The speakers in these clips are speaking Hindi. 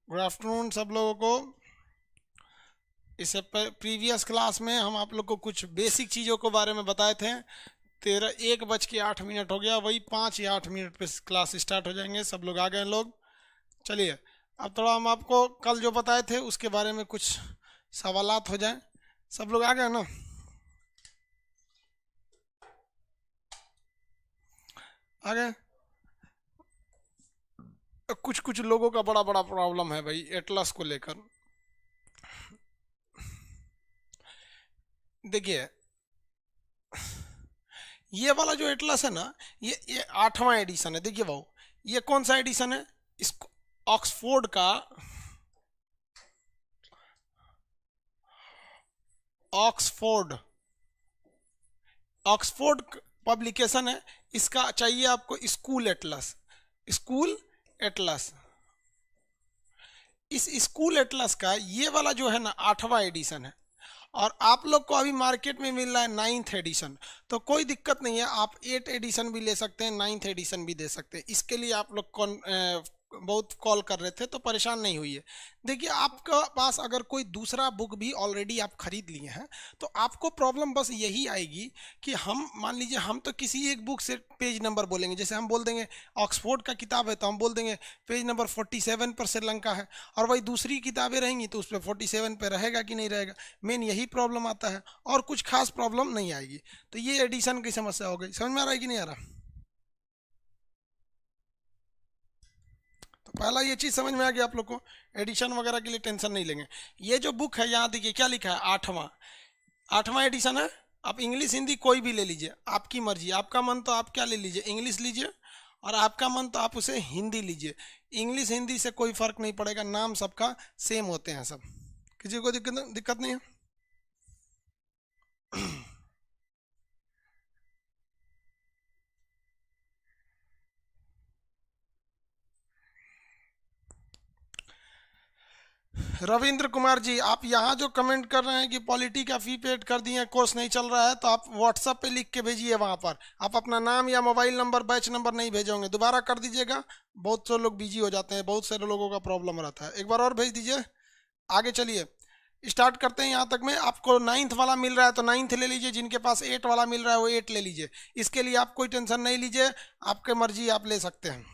गुड आफ्टरनून सब लोगों को। इससे प्रीवियस क्लास में हम आप लोग को कुछ बेसिक चीज़ों के बारे में बताए थे। 1:08 हो गया, वही 5 या 8 मिनट पे क्लास स्टार्ट हो जाएंगे। सब लोग आ गए लोग। चलिए अब थोड़ा हम आपको कल जो बताए थे उसके बारे में कुछ सवालात हो जाए। सब लोग आ गए ना? आ गए। कुछ कुछ लोगों का बड़ा बड़ा प्रॉब्लम है भाई एटलस को लेकर। देखिए ये वाला जो एटलस है ना, ये 8वां एडिशन है। देखिए भाऊ, ये कौन सा एडिशन है? इस ऑक्सफोर्ड का ऑक्सफोर्ड ऑक्सफोर्ड पब्लिकेशन है। इसका चाहिए आपको स्कूल एटलस। स्कूल एटलस, इस स्कूल एटलस का ये वाला जो है ना 8वां एडिशन है। और आप लोग को अभी मार्केट में मिल रहा है 9th एडिशन। तो कोई दिक्कत नहीं है, आप 8 एडिशन भी ले सकते हैं, 9th एडिशन भी दे सकते हैं। इसके लिए आप लोग कौन बहुत कॉल कर रहे थे तो परेशान नहीं हुई है। देखिए आपका पास अगर कोई दूसरा बुक भी ऑलरेडी आप खरीद लिए हैं तो आपको प्रॉब्लम बस यही आएगी कि हम मान लीजिए हम तो किसी एक बुक से पेज नंबर बोलेंगे। जैसे हम बोल देंगे ऑक्सफोर्ड का किताब है तो हम बोल देंगे पेज नंबर 47 पर श्रीलंका है, और वही दूसरी किताबें रहेंगी तो उस पर 47 पे रहेगा कि नहीं रहेगा। मेन यही प्रॉब्लम आता है, और कुछ खास प्रॉब्लम नहीं आएगी। तो ये एडिशन की समस्या हो गई। समझ में आ रहा है कि नहीं आ रहा? तो पहला ये चीज़ समझ में आ गया आप लोग को। एडिशन वगैरह के लिए टेंशन नहीं लेंगे। ये जो बुक है यहाँ देखिए क्या लिखा है, 8वां एडिशन है। आप इंग्लिश हिंदी कोई भी ले लीजिए, आपकी मर्जी। आपका मन तो आप क्या ले लीजिए, इंग्लिश लीजिए, और आपका मन तो आप उसे हिंदी लीजिए। इंग्लिश हिंदी से कोई फर्क नहीं पड़ेगा, नाम सबका सेम होते हैं सब। किसी को दिक्कत नहीं है। रविंद्र कुमार जी, आप यहाँ जो कमेंट कर रहे हैं कि पॉलिटी का फी पेड कर दिए, कोर्स नहीं चल रहा है, तो आप व्हाट्सएप पे लिख के भेजिए। वहाँ पर आप अपना नाम या मोबाइल नंबर, बैच नंबर नहीं भेजोगे, दोबारा कर दीजिएगा। बहुत से लोग बिजी हो जाते हैं, बहुत सारे लोगों का प्रॉब्लम रहता है। एक बार और भेज दीजिए। आगे चलिए स्टार्ट करते हैं। यहाँ तक में आपको 9th वाला मिल रहा है तो 9th ले लीजिए, जिनके पास 8 वाला मिल रहा है वो 8 ले लीजिए। इसके लिए आप कोई टेंशन नहीं लीजिए, आपके मर्जी, आप ले सकते हैं।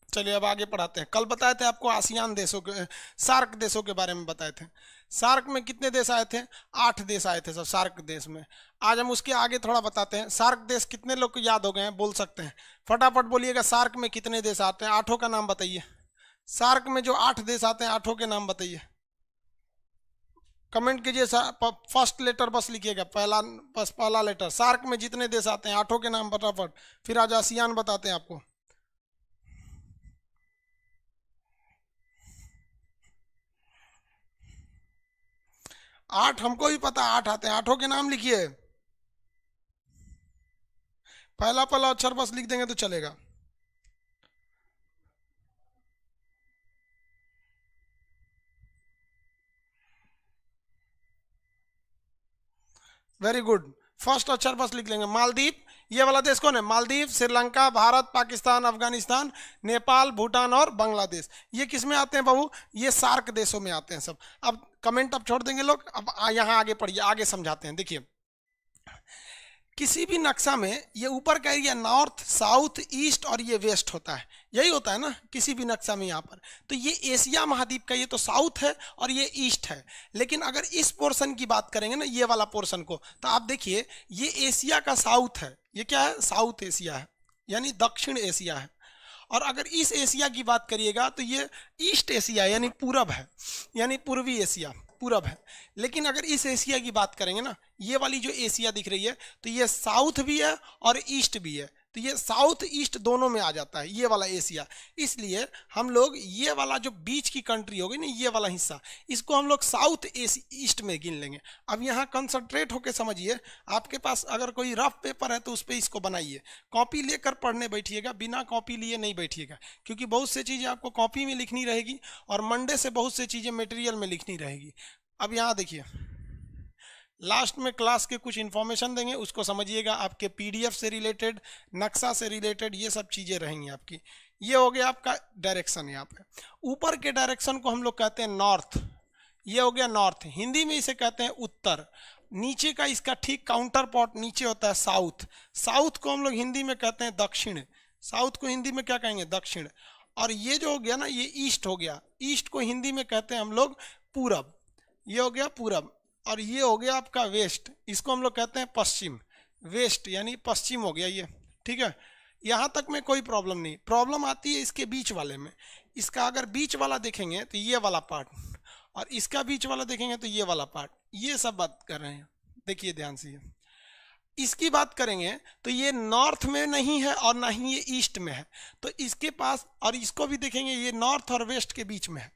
चलिए अब आगे पढ़ाते हैं। कल बताए थे आपको आसियान देशों के, सार्क देशों के बारे में बताए थे। सार्क में कितने देश आए थे? 8 देश आए थे सब सार्क देश में। आज हम उसके आगे थोड़ा बताते हैं। सार्क देश कितने लोग को याद हो गए हैं, बोल सकते हैं? फटाफट बोलिएगा, सार्क में कितने देश आते हैं? 8 का नाम बताइए। सार्क में जो 8 देश आते हैं 8 के नाम बताइए। कमेंट कीजिए। फर्स्ट लेटर बस लिखिएगा, पहला, बस पहला लेटर। सार्क में जितने देश आते हैं 8 के नाम फटाफट। फिर आज आसियान बताते हैं आपको। 8 हमको भी पता, 8 आते हैं। 8 के नाम लिखिए। पहला पहला अक्षर बस लिख देंगे तो चलेगा। Very good. फर्स्ट अक्षर बस लिख लेंगे। मालदीव, ये वाला देश कौन है? मालदीव, श्रीलंका, भारत, पाकिस्तान, अफगानिस्तान, नेपाल, भूटान और बांग्लादेश। ये किस में आते हैं बाबू? ये सार्क देशों में आते हैं सब। अब कमेंट अब छोड़ देंगे लोग। अब यहाँ आगे पढ़िए, आगे समझाते हैं। देखिए किसी भी नक्शा में ये ऊपर का एरिया नॉर्थ, साउथ, ईस्ट और ये वेस्ट होता है। यही होता है ना किसी भी नक्शा में। यहाँ पर तो ये एशिया महाद्वीप का ये तो साउथ है और ये ईस्ट है। लेकिन अगर इस पोर्शन की बात करेंगे ना, ये वाला पोर्शन को, तो आप देखिए ये एशिया का साउथ है। ये क्या है? साउथ एशिया है, यानी दक्षिण एशिया है। और अगर इस एशिया की बात करिएगा तो ये ईस्ट एशिया यानी पूरब है, यानी पूर्वी एशिया पूरब है। लेकिन अगर इस एशिया की बात करेंगे ना, ये वाली जो एशिया दिख रही है, तो ये साउथ भी है और ईस्ट भी है। तो ये साउथ ईस्ट दोनों में आ जाता है ये वाला एशिया। इसलिए हम लोग ये वाला जो बीच की कंट्री होगी ना, ये वाला हिस्सा, इसको हम लोग साउथ ईस्ट में गिन लेंगे। अब यहाँ कंसंट्रेट होकर समझिए। आपके पास अगर कोई रफ पेपर है तो उस पर इसको बनाइए। कॉपी लेकर पढ़ने बैठिएगा, बिना कॉपी लिए नहीं बैठिएगा, क्योंकि बहुत सी चीज़ें आपको कॉपी में लिखनी रहेगी और मंडे से बहुत सी चीज़ें मटेरियल में लिखनी रहेगी। अब यहाँ देखिए, लास्ट में क्लास के कुछ इन्फॉर्मेशन देंगे, उसको समझिएगा। आपके पीडीएफ से रिलेटेड, नक्शा से रिलेटेड ये सब चीज़ें रहेंगी आपकी। ये हो गया आपका डायरेक्शन। यहाँ पे ऊपर के डायरेक्शन को हम लोग कहते हैं नॉर्थ, ये हो गया नॉर्थ, हिंदी में इसे कहते हैं उत्तर। नीचे का इसका ठीक काउंटर पार्ट नीचे होता है साउथ, साउथ को हम लोग हिंदी में कहते हैं दक्षिण, साउथ को हिंदी में क्या कहेंगे, दक्षिण। और ये जो हो गया ना, ये ईस्ट हो गया, ईस्ट को हिंदी में कहते हैं हम लोग पूरब, ये हो गया पूरब। और ये हो गया आपका वेस्ट, इसको हम लोग कहते हैं पश्चिम, वेस्ट यानी पश्चिम हो गया ये, ठीक है। यहाँ तक में कोई प्रॉब्लम नहीं, प्रॉब्लम आती है इसके बीच वाले में। इसका अगर बीच वाला देखेंगे तो ये वाला पार्ट, और इसका बीच वाला देखेंगे तो ये वाला पार्ट, ये सब बात कर रहे हैं, देखिए ध्यान से। इसकी बात करेंगे तो ये नॉर्थ में नहीं है और ना ही ये ईस्ट में है, तो इसके पास, और इसको भी देखेंगे ये नॉर्थ और वेस्ट के बीच में है।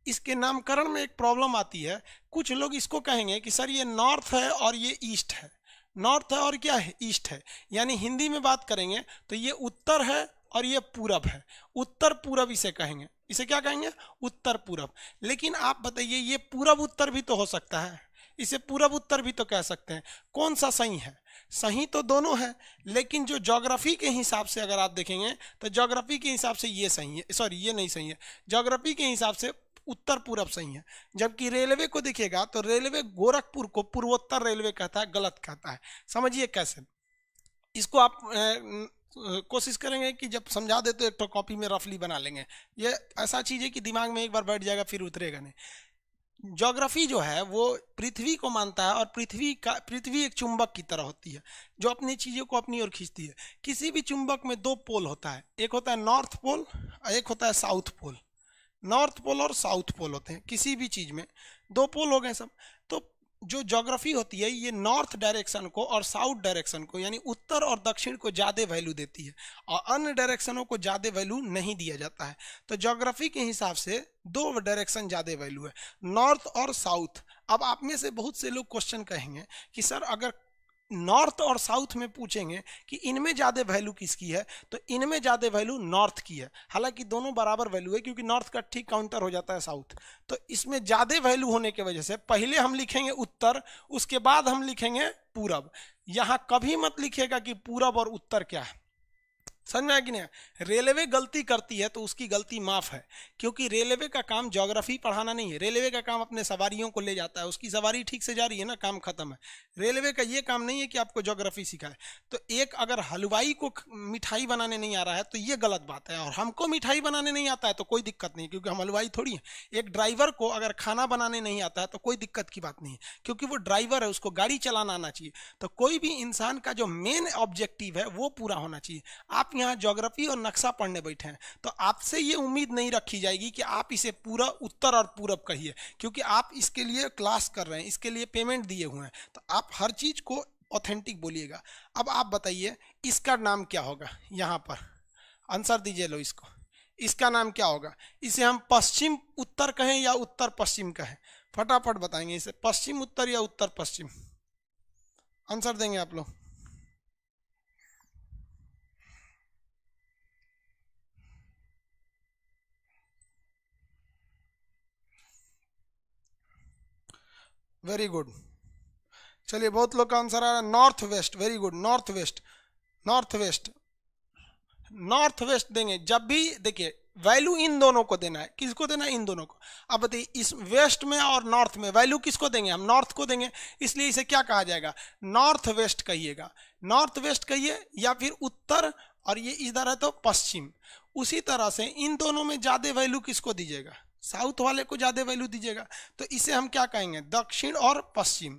इसके नामकरण में एक प्रॉब्लम आती है, कुछ लोग इसको कहेंगे कि सर ये नॉर्थ है और ये ईस्ट है, नॉर्थ है और क्या है, ईस्ट है। यानी हिंदी में बात करेंगे तो ये उत्तर है और ये पूरब है, उत्तर पूरब इसे कहेंगे, इसे क्या कहेंगे, उत्तर पूरब। लेकिन आप बताइए ये पूरब उत्तर भी तो हो सकता है, इसे पूरब उत्तर भी तो कह सकते हैं, कौन सा सही है, सही तो दोनों है, लेकिन जो ज्योग्राफी के हिसाब से अगर आप देखेंगे तो ज्योग्राफी के हिसाब से ये सही है, सॉरी ये नहीं सही है, ज्योग्राफी के हिसाब से उत्तर पूरब सही है। जबकि रेलवे को देखिएगा तो रेलवे गोरखपुर को पूर्वोत्तर रेलवे कहता है, गलत कहता है। समझिए कैसे, इसको आप कोशिश करेंगे कि जब समझा दे तो एक तो कॉपी में रफली बना लेंगे, ये ऐसा चीज़ है कि दिमाग में एक बार बैठ जाएगा फिर उतरेगा नहीं। ज्योग्राफी जो है वो पृथ्वी को मानता है, और पृथ्वी एक चुंबक की तरह होती है जो अपनी चीज़ों को अपनी ओर खींचती है। किसी भी चुंबक में दो पोल होता है, एक होता है नॉर्थ पोल और एक होता है साउथ पोल, नॉर्थ पोल और साउथ पोल होते हैं किसी भी चीज़ में, दो पोल हो गए सब। तो जो ज्योग्राफी होती है ये नॉर्थ डायरेक्शन को और साउथ डायरेक्शन को, यानी उत्तर और दक्षिण को ज़्यादा वैल्यू देती है, और अन्य डायरेक्शनों को ज़्यादा वैल्यू नहीं दिया जाता है। तो ज्योग्राफी के हिसाब से दो डायरेक्शन ज़्यादा वैल्यू है, नॉर्थ और साउथ। अब आप में से बहुत से लोग क्वेश्चन कहेंगे कि सर अगर नॉर्थ और साउथ में पूछेंगे कि इनमें ज़्यादा वैल्यू किसकी है, तो इनमें ज़्यादा वैल्यू नॉर्थ की है। हालांकि दोनों बराबर वैल्यू है क्योंकि नॉर्थ का ठीक काउंटर हो जाता है साउथ। तो इसमें ज़्यादा वैल्यू होने की वजह से पहले हम लिखेंगे उत्तर, उसके बाद हम लिखेंगे पूरब। यहाँ कभी मत लिखिएगा कि पूरब और उत्तर क्या है, समझ में आया कि नहीं। रेलवे गलती करती है तो उसकी गलती माफ है, क्योंकि रेलवे का काम ज्योग्राफी पढ़ाना नहीं है, रेलवे का काम अपने सवारियों को ले जाता है, उसकी सवारी ठीक से जा रही है ना, काम खत्म है। रेलवे का ये काम नहीं है कि आपको ज्योग्राफी सिखाए। तो एक अगर हलवाई को मिठाई बनाने नहीं आ रहा है तो ये गलत बात है, और हमको मिठाई बनाने नहीं आता है तो कोई दिक्कत नहीं, क्योंकि हम हलवाई थोड़ी है। एक ड्राइवर को अगर खाना बनाने नहीं आता है तो कोई दिक्कत की बात नहीं है, क्योंकि वो ड्राइवर है, उसको गाड़ी चलाना आना चाहिए। तो कोई भी इंसान का जो मेन ऑब्जेक्टिव है वो पूरा होना चाहिए। आप यहाँ ज्योग्राफी और नक्शा पढ़ने बैठे हैं तो आपसे ये उम्मीद नहीं रखी जाएगी कि आप इसे पूरा उत्तर और पूरब कहिए, क्योंकि आप इसके लिए क्लास कर रहे हैं, इसके लिए पेमेंट दिए हुए हैं, तो आप हर चीज को ऑथेंटिक बोलिएगा। अब आप बताइए इसका नाम क्या होगा, यहाँ पर आंसर दीजिए। लो इसको, इसका नाम क्या होगा, इसे हम पश्चिम उत्तर कहें या उत्तर पश्चिम कहें, फटाफट बताएंगे इसे पश्चिम उत्तर या उत्तर पश्चिम, आंसर देंगे आप लोग। वेरी गुड, चलिए बहुत लोग का आंसर आ रहा है north west, very good, north west, north west, north west देंगे। जब भी देखिए वैल्यू इन दोनों को देना है, किसको देना है, इन दोनों को। अब बताइए इस वेस्ट में और नॉर्थ में वैल्यू किसको देंगे, हम नॉर्थ को देंगे, इसलिए इसे क्या कहा जाएगा, नॉर्थ वेस्ट कहिएगा, नॉर्थ वेस्ट कहिए, या फिर उत्तर, और ये इधर है तो पश्चिम। उसी तरह से इन दोनों में ज्यादा वैल्यू किसको दीजिएगा, साउथ वाले को ज्यादा वैल्यू दीजिएगा, तो इसे हम क्या कहेंगे, दक्षिण और पश्चिम।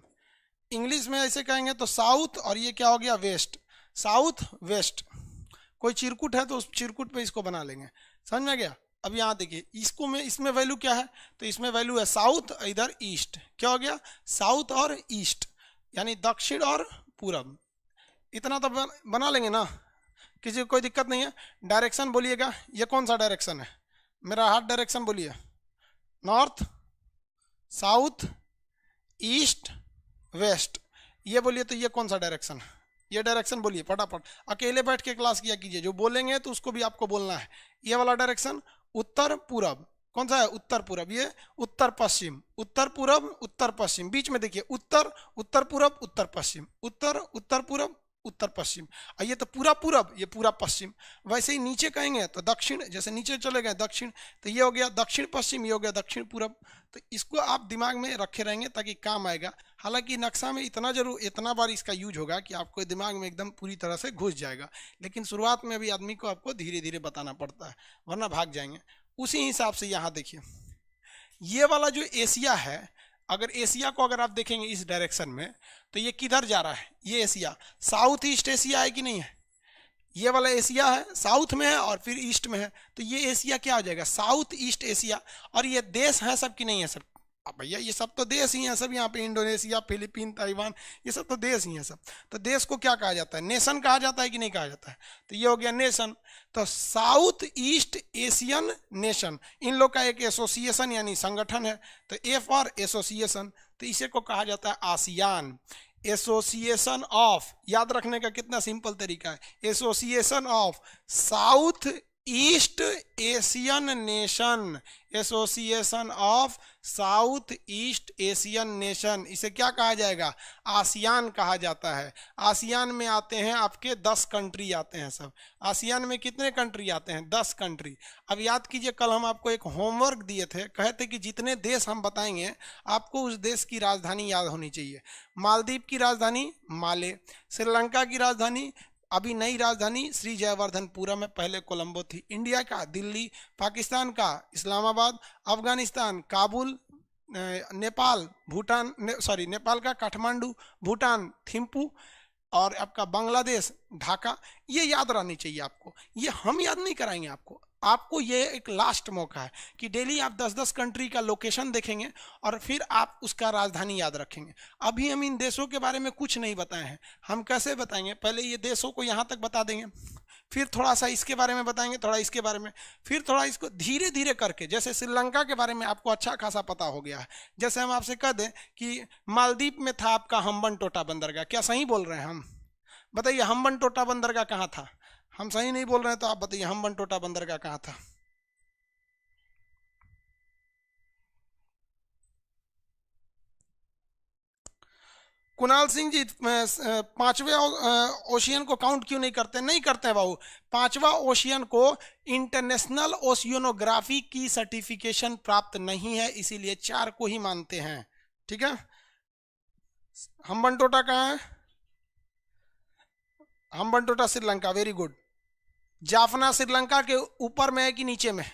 इंग्लिश में ऐसे कहेंगे तो साउथ, और ये क्या हो गया, वेस्ट, साउथ वेस्ट। कोई चिरकुट है तो उस चिरकुट पे इसको बना लेंगे, समझ में गया। अब यहाँ देखिए इसको में, इसमें वैल्यू क्या है, तो इसमें वैल्यू है साउथ, इधर ईस्ट, क्या हो गया, साउथ और ईस्ट, यानी दक्षिण और पूरब। इतना तो बना लेंगे ना, किसी को कोई दिक्कत नहीं है। डायरेक्शन बोलिएगा, ये कौन सा डायरेक्शन है, मेरा हाथ डायरेक्शन बोलिए, नॉर्थ साउथ ईस्ट वेस्ट, ये बोलिए तो ये कौन सा डायरेक्शन है, ये डायरेक्शन बोलिए फटाफट। अकेले बैठ के क्लास किया कीजिए, जो बोलेंगे तो उसको भी आपको बोलना है। ये वाला डायरेक्शन उत्तर पूरब, कौन सा है? उत्तर पूरब। ये उत्तर पश्चिम, उत्तर पूरब उत्तर पश्चिम, बीच में देखिए उत्तर, उत्तर पूरब उत्तर पश्चिम, उत्तर उत्तर पूरब उत्तर पश्चिम। और ये तो पूरा पूरब, ये पूरा पश्चिम। वैसे ही नीचे कहेंगे तो दक्षिण, जैसे नीचे चले गए दक्षिण, तो ये हो गया दक्षिण पश्चिम, ये हो गया दक्षिण पूरब। तो इसको आप दिमाग में रखे रहेंगे ताकि काम आएगा। हालांकि नक्शा में इतना बार इसका यूज होगा कि आपको दिमाग में एकदम पूरी तरह से घुस जाएगा, लेकिन शुरुआत में भी आदमी को आपको धीरे धीरे बताना पड़ता है, वरना भाग जाएंगे। उसी हिसाब से यहाँ देखिए, ये वाला जो एशिया है, अगर एशिया को अगर आप देखेंगे इस डायरेक्शन में, तो ये किधर जा रहा है? ये एशिया साउथ ईस्ट एशिया है कि नहीं है? ये वाला एशिया है, साउथ में है और फिर ईस्ट में है, तो ये एशिया क्या हो जाएगा? South east Asia. और ये देश है सब कि नहीं है? सब। अब भैया ये सब तो देश ही हैं सब, यहाँ पे इंडोनेशिया, फिलीपीन, ताइवान, ये सब तो देश ही हैं सब। तो देश को क्या कहा जाता है? नेशन कहा जाता है कि नहीं कहा जाता है? तो ये हो गया नेशन। तो साउथ ईस्ट एशियन नेशन, इन लोग का एक एसोसिएशन यानी संगठन है। तो ए फॉर एसोसिएशन, तो इसे को कहा जाता है आसियान। एसोसिएशन ऑफ, याद रखने का कितना सिंपल तरीका है, association of south east Asian nation, association of south east Asian nation, इसे क्या कहा जाएगा? आसियान कहा जाता है। आसियान में आते हैं आपके 10 कंट्री आते हैं सब। आसियान में कितने कंट्री आते हैं? 10 कंट्री। अब याद कीजिए, कल हम आपको एक होमवर्क दिए थे, कहे थे कि जितने देश हम बताएंगे आपको उस देश की राजधानी याद होनी चाहिए। मालदीव की राजधानी माले, श्रीलंका की राजधानी, अभी नई राजधानी श्री जयवर्धनपुरम में, पहले कोलंबो थी। इंडिया का दिल्ली, पाकिस्तान का इस्लामाबाद, अफगानिस्तान काबुल, नेपाल भूटान, नेपाल का काठमांडू, भूटान थिम्पू, और आपका बांग्लादेश ढाका। ये याद रहनी चाहिए आपको, ये हम याद नहीं कराएंगे आपको। आपको ये एक लास्ट मौका है कि डेली आप 10-10 कंट्री का लोकेशन देखेंगे और फिर आप उसका राजधानी याद रखेंगे। अभी हम इन देशों के बारे में कुछ नहीं बताए हैं, हम कैसे बताएंगे? पहले ये देशों को यहाँ तक बता देंगे, फिर थोड़ा सा इसके बारे में बताएंगे, थोड़ा इसके बारे में, फिर थोड़ा इसको धीरे धीरे करके। जैसे श्रीलंका के बारे में आपको अच्छा खासा पता हो गया है। जैसे हम आपसे कह दें कि मालदीव में था आपका हम्बनटोटा बंदरगाह, क्या सही बोल रहे हैं हम? बताइए हम्बनटोटा बंदरगाह कहाँ था? हम सही नहीं बोल रहे हैं तो आप बताइए हम्बनटोटा बंदरगाह कहाँ था? कुणाल सिंह जी, 5वें ओशियन को काउंट क्यों नहीं करते? नहीं करते हैं बाबू। 5वां ओशियन को इंटरनेशनल ओशियनोग्राफी की सर्टिफिकेशन प्राप्त नहीं है, इसीलिए 4 को ही मानते हैं। ठीक है, हम्बनटोटा कहाँ है? Hambantota Sri Lanka, very good. जाफना श्रीलंका के ऊपर में है कि नीचे में?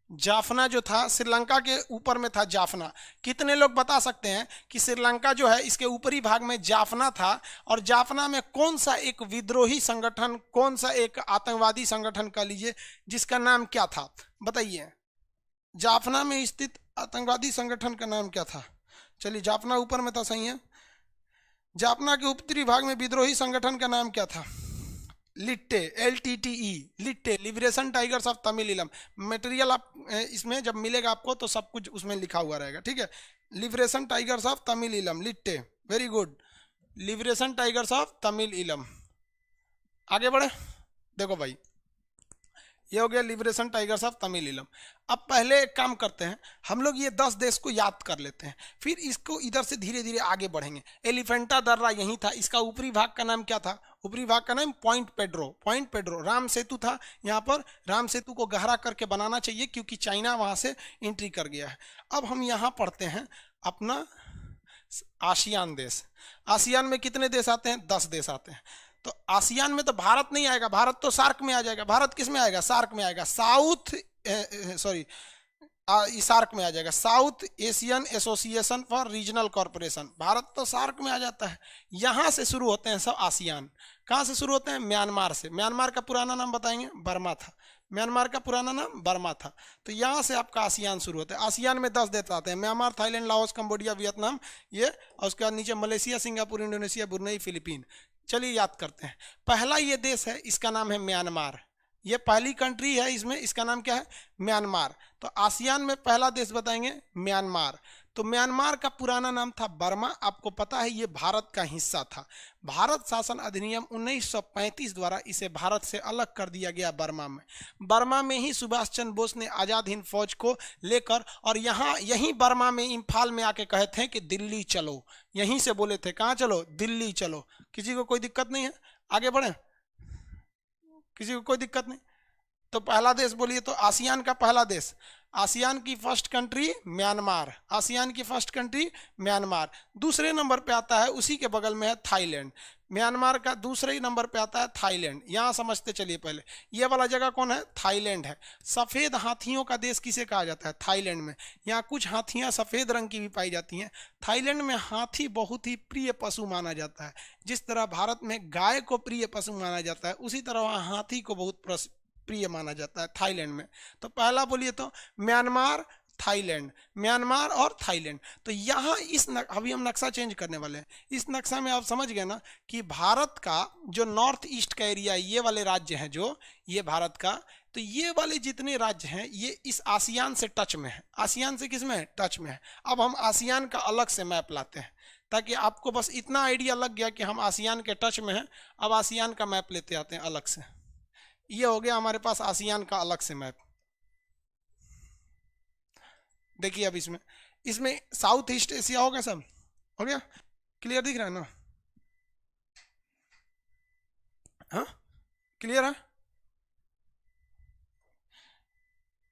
जाफना जो था श्रीलंका के ऊपर में था, जाफना। कितने लोग बता सकते हैं कि श्रीलंका जो है इसके ऊपरी भाग में जाफना था, और जाफना में कौन सा एक विद्रोही संगठन, कौन सा एक आतंकवादी संगठन कह लीजिए, जिसका नाम क्या था? बताइए, जाफना में स्थित आतंकवादी संगठन का नाम क्या था? चलिए, जाफना ऊपर में था, सही है। जाफना के उत्तरी भाग में विद्रोही संगठन का नाम क्या था? लिट्टे, LTTE, LTTE, liberation tigers of Tamil. Material आप इसमें जब मिलेगा आपको तो सब कुछ उसमें लिखा हुआ रहेगा। ठीक है, liberation tigers of Tamil, LTTE, very good, liberation tigers of Tamil. आगे बढ़े, देखो भाई, ये हो गया लिबरेशन टाइगर्स ऑफ तमिल। अब पहले एक काम करते हैं, हम लोग ये 10 देश को याद कर लेते हैं, फिर इसको इधर से धीरे धीरे आगे बढ़ेंगे। एलिफेंटा दर्रा यही था, इसका ऊपरी भाग का नाम क्या था? ऊपरी भाग का नाम पॉइंट पेड्रो, पॉइंट पेड्रो। राम सेतु था यहाँ पर, राम सेतु को गहरा करके बनाना चाहिए क्योंकि चाइना वहाँ से एंट्री कर गया है। अब हम यहाँ पढ़ते हैं अपना आसियान देश। आसियान में कितने देश आते हैं? 10 देश आते हैं। तो आसियान में तो भारत नहीं आएगा, भारत तो सार्क में आ जाएगा। भारत किस में आएगा? सार्क में आएगा, सार्क में आ जाएगा, south Asian association for regional corporation. Bharat तो सार्क में आ जाता है। यहाँ से शुरू होते हैं सब आसियान। कहाँ से शुरू होते हैं? म्यांमार से। म्यांमार का पुराना नाम बताएंगे? बर्मा था। म्यांमार का पुराना नाम बर्मा था। तो यहाँ से आपका आसियान शुरू होता है। आसियान में 10 देश आते हैं, Myanmar, Thailand, Laos, Cambodia, Vietnam, ये, और उसके बाद नीचे Malaysia, Singapore, Indonesia, Brunei, Philippine. चलिए याद करते हैं। पहला ये देश है, इसका नाम है म्यांमार। ये पहली कंट्री है इसमें, इसका नाम क्या है? म्यांमार। तो आसियान में पहला देश बताएंगे म्यांमार। तो म्यांमार का पुराना नाम था बर्मा। आपको पता है ये भारत का हिस्सा था। भारत शासन अधिनियम 1935 द्वारा इसे भारत से अलग कर दिया गया बर्मा में। बर्मा में ही सुभाष चंद्र बोस ने आज़ाद हिंद फौज को लेकर और यहाँ यहीं बर्मा में इम्फाल में आके कहे थे कि दिल्ली चलो। यहीं से बोले थे, कहाँ चलो? दिल्ली चलो। किसी को कोई दिक्कत नहीं है? आगे बढ़े, किसी को कोई दिक्कत नहीं? तो पहला देश बोलिए तो आसियान का पहला देश, आसियान की फर्स्ट कंट्री म्यांमार, आसियान की फर्स्ट कंट्री म्यांमार। दूसरे नंबर पे आता है, उसी के बगल में है थाईलैंड। म्यांमार का दूसरे नंबर पे आता है थाईलैंड। यहाँ समझते चलिए पहले, ये वाला जगह कौन है? थाईलैंड है। सफ़ेद हाथियों का देश किसे कहा जाता है? थाईलैंड में। यहाँ कुछ हाथियाँ सफ़ेद रंग की भी पाई जाती हैं। थाईलैंड में हाथी बहुत ही प्रिय पशु माना जाता है। जिस तरह भारत में गाय को प्रिय पशु माना जाता है, उसी तरह वहाँ हाथी को बहुत प्रिय माना जाता है थाईलैंड में। तो पहला बोलिए तो म्यांमार, थाईलैंड, म्यांमार और थाईलैंड। तो यहाँ अभी हम नक्शा चेंज करने वाले हैं। इस नक्शा में आप समझ गए ना कि भारत का जो नॉर्थ ईस्ट का एरिया, ये वाले राज्य हैं जो, ये भारत का, तो ये वाले जितने राज्य हैं ये इस आसियान से टच में है। आसियान से किस में है? टच में है। अब हम आसियान का अलग से मैप लाते हैं ताकि आपको बस इतना आइडिया लग गया कि हम आसियान के टच में हैं। अब आसियान का मैप लेते आते हैं अलग से। ये हो गया हमारे पास आसियान का अलग से मैप। देखिए अब इसमें इसमें साउथ ईस्ट एशिया हो गया, सब हो गया, क्लियर दिख रहा है ना? हाँ, क्लियर है?